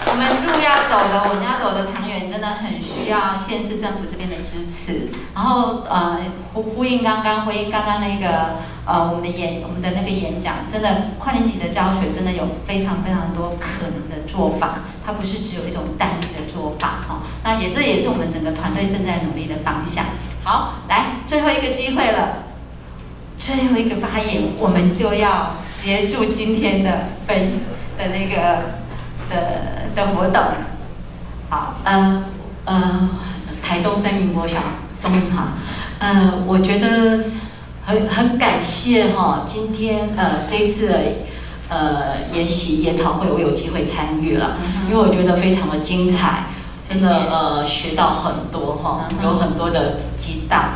我们路要走的，我们要走的长远，真的很需要县市政府这边的支持。然后回应刚刚那个我们的那个演讲，真的跨年级的教学真的有非常非常多可能的做法，它不是只有一种单一的做法那这也是我们整个团队正在努力的方向。好，来最后一个机会了，最后一个发言，我们就要结束今天的那个的活动。好，台东3民国小中好，我觉得很感谢今天这一次的研习研讨会，我有机会参与了，因为我觉得非常的精彩，真的学到很多有很多的激荡。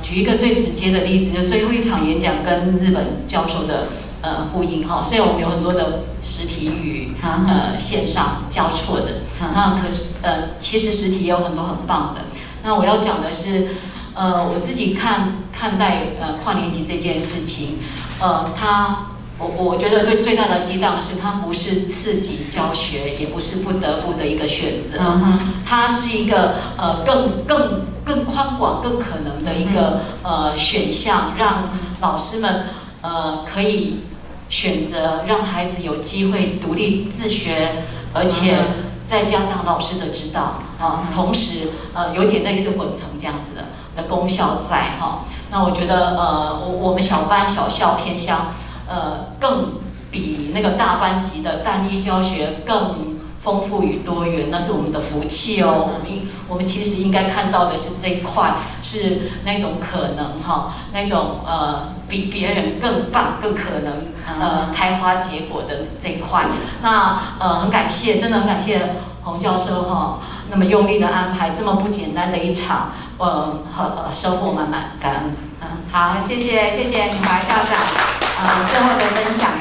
举一个最直接的例子，就最后一场演讲跟日本教授的呼应虽然我们有很多的实体与线上交错着，那其实实体也有很多很棒的。那我要讲的是，我自己看待跨年级这件事情，我觉得最大的激荡是，它不是次级教学，也不是不得不的一个选择，它是一个更宽广、更可能的一个选项，让老师们可以选择，让孩子有机会独立自学，而且再加上老师的指导同时有点类似混成这样子的功效在那我觉得我们小班小校偏乡更比那个大班级的单一教学更丰富与多元，那是我们的福气哦。我们其实应该看到的是这一块，是那种可能那种比别人更棒、更可能开花结果的这一块。那很感谢，真的很感谢洪教授那么用力的安排这么不简单的一场，收获满满，感恩。好，谢谢敏华校长最后的分享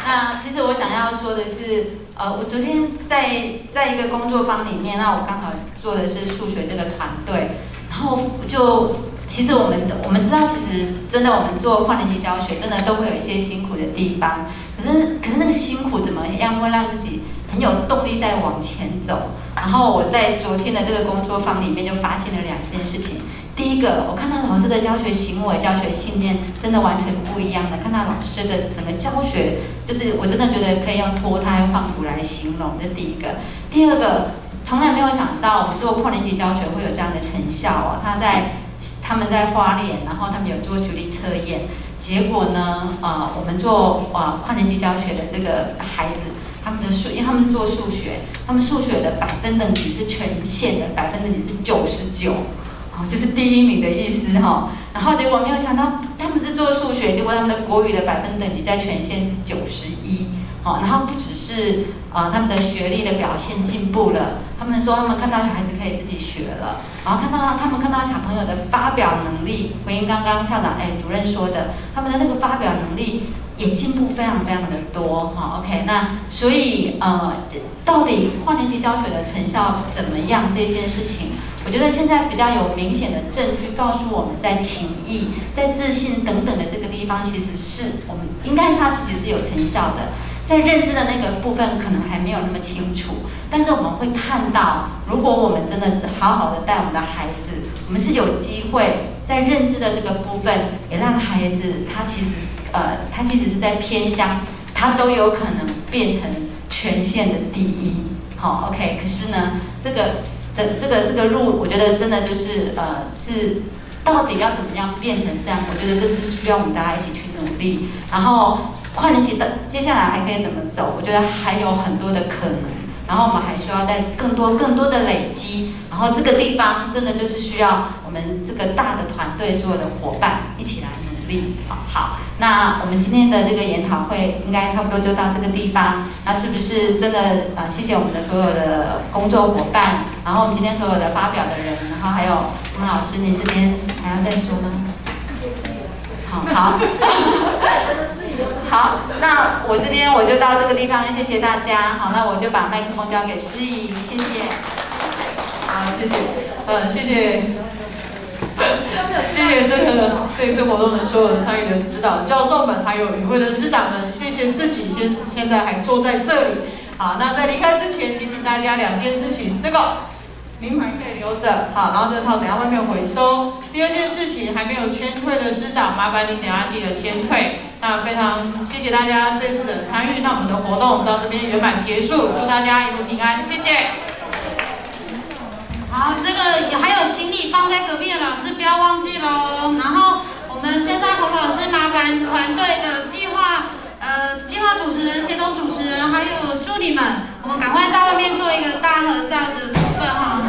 那其实我想要说的是，我昨天在一个工作坊里面，那我刚好做的是数学这个团队，然后其实我们知道，其实真的我们做跨年级教学，真的都会有一些辛苦的地方。可是那个辛苦怎么样会让自己很有动力再往前走？然后我在昨天的这个工作坊里面就发现了2件事情。第一个，我看到老师的教学行为、教学信念真的完全不一样的。看到老师的整个教学，就是我真的觉得可以用脱胎换骨来形容，这第一个。第二个，从来没有想到我们做跨年级教学会有这样的成效他们在花莲，然后他们有做学历测验，结果呢，我们做跨年级教学的这个孩子，因为他们是做数学，他们数学的百分等级是全县的百分等级是99。就是第1名的意思然后结果没有想到他们是做数学，结果他们的国语的百分等级在全县是91然后不只是他们的学历的表现进步了，他们说他们看到小孩子可以自己学了，然后他们看到小朋友的发表能力，回应刚刚校长主任说的，他们的那个发表能力也进步非常非常的多OK， 那所以到底跨年级教学的成效怎么样这件事情，我觉得现在比较有明显的证据告诉我们，在情谊、在自信等等的这个地方，其实是我们应该是它其实是有成效的。在认知的那个部分可能还没有那么清楚，但是我们会看到，如果我们真的好好的带我们的孩子，我们是有机会在认知的这个部分，也让孩子他即使是在偏乡，他都有可能变成全县的第一。OK， 可是呢，这个路，我觉得真的就是是到底要怎么样变成这样？我觉得这是需要我们大家一起去努力。然后跨年级的接下来还可以怎么走？我觉得还有很多的可能。然后我们还需要在更多的累积。然后这个地方真的就是需要我们这个大的团队所有的伙伴一起来努力。好，那我们今天的这个研讨会应该差不多就到这个地方。那是不是真的谢谢我们的所有的工作伙伴，然后我们今天所有的发表的人，然后还有洪老师，您这边还要再说吗？好，好，那我这边我就到这个地方，谢谢大家。好，那我就把麦克风交给诗怡，谢谢。好，谢谢，谢谢这一次活动的所有的参与的指导教授们，还有与会的师长们，谢谢自己现在还坐在这里。好，那在离开之前提醒大家2件事情，这个名牌可以留着，好，然后这套等一下外面回收。第2件事情，还没有签退的师长，麻烦您等一下记得签退。那非常谢谢大家这次的参与，那我们的活动到这边圆满结束，祝大家一路平安，谢谢。好，这个还有行李放在隔壁的老师不要忘记喽。然后我们现在洪老师麻烦团队的计划主持人、协同主持人还有助理们，我们赶快在外面做一个大合照的部分哈。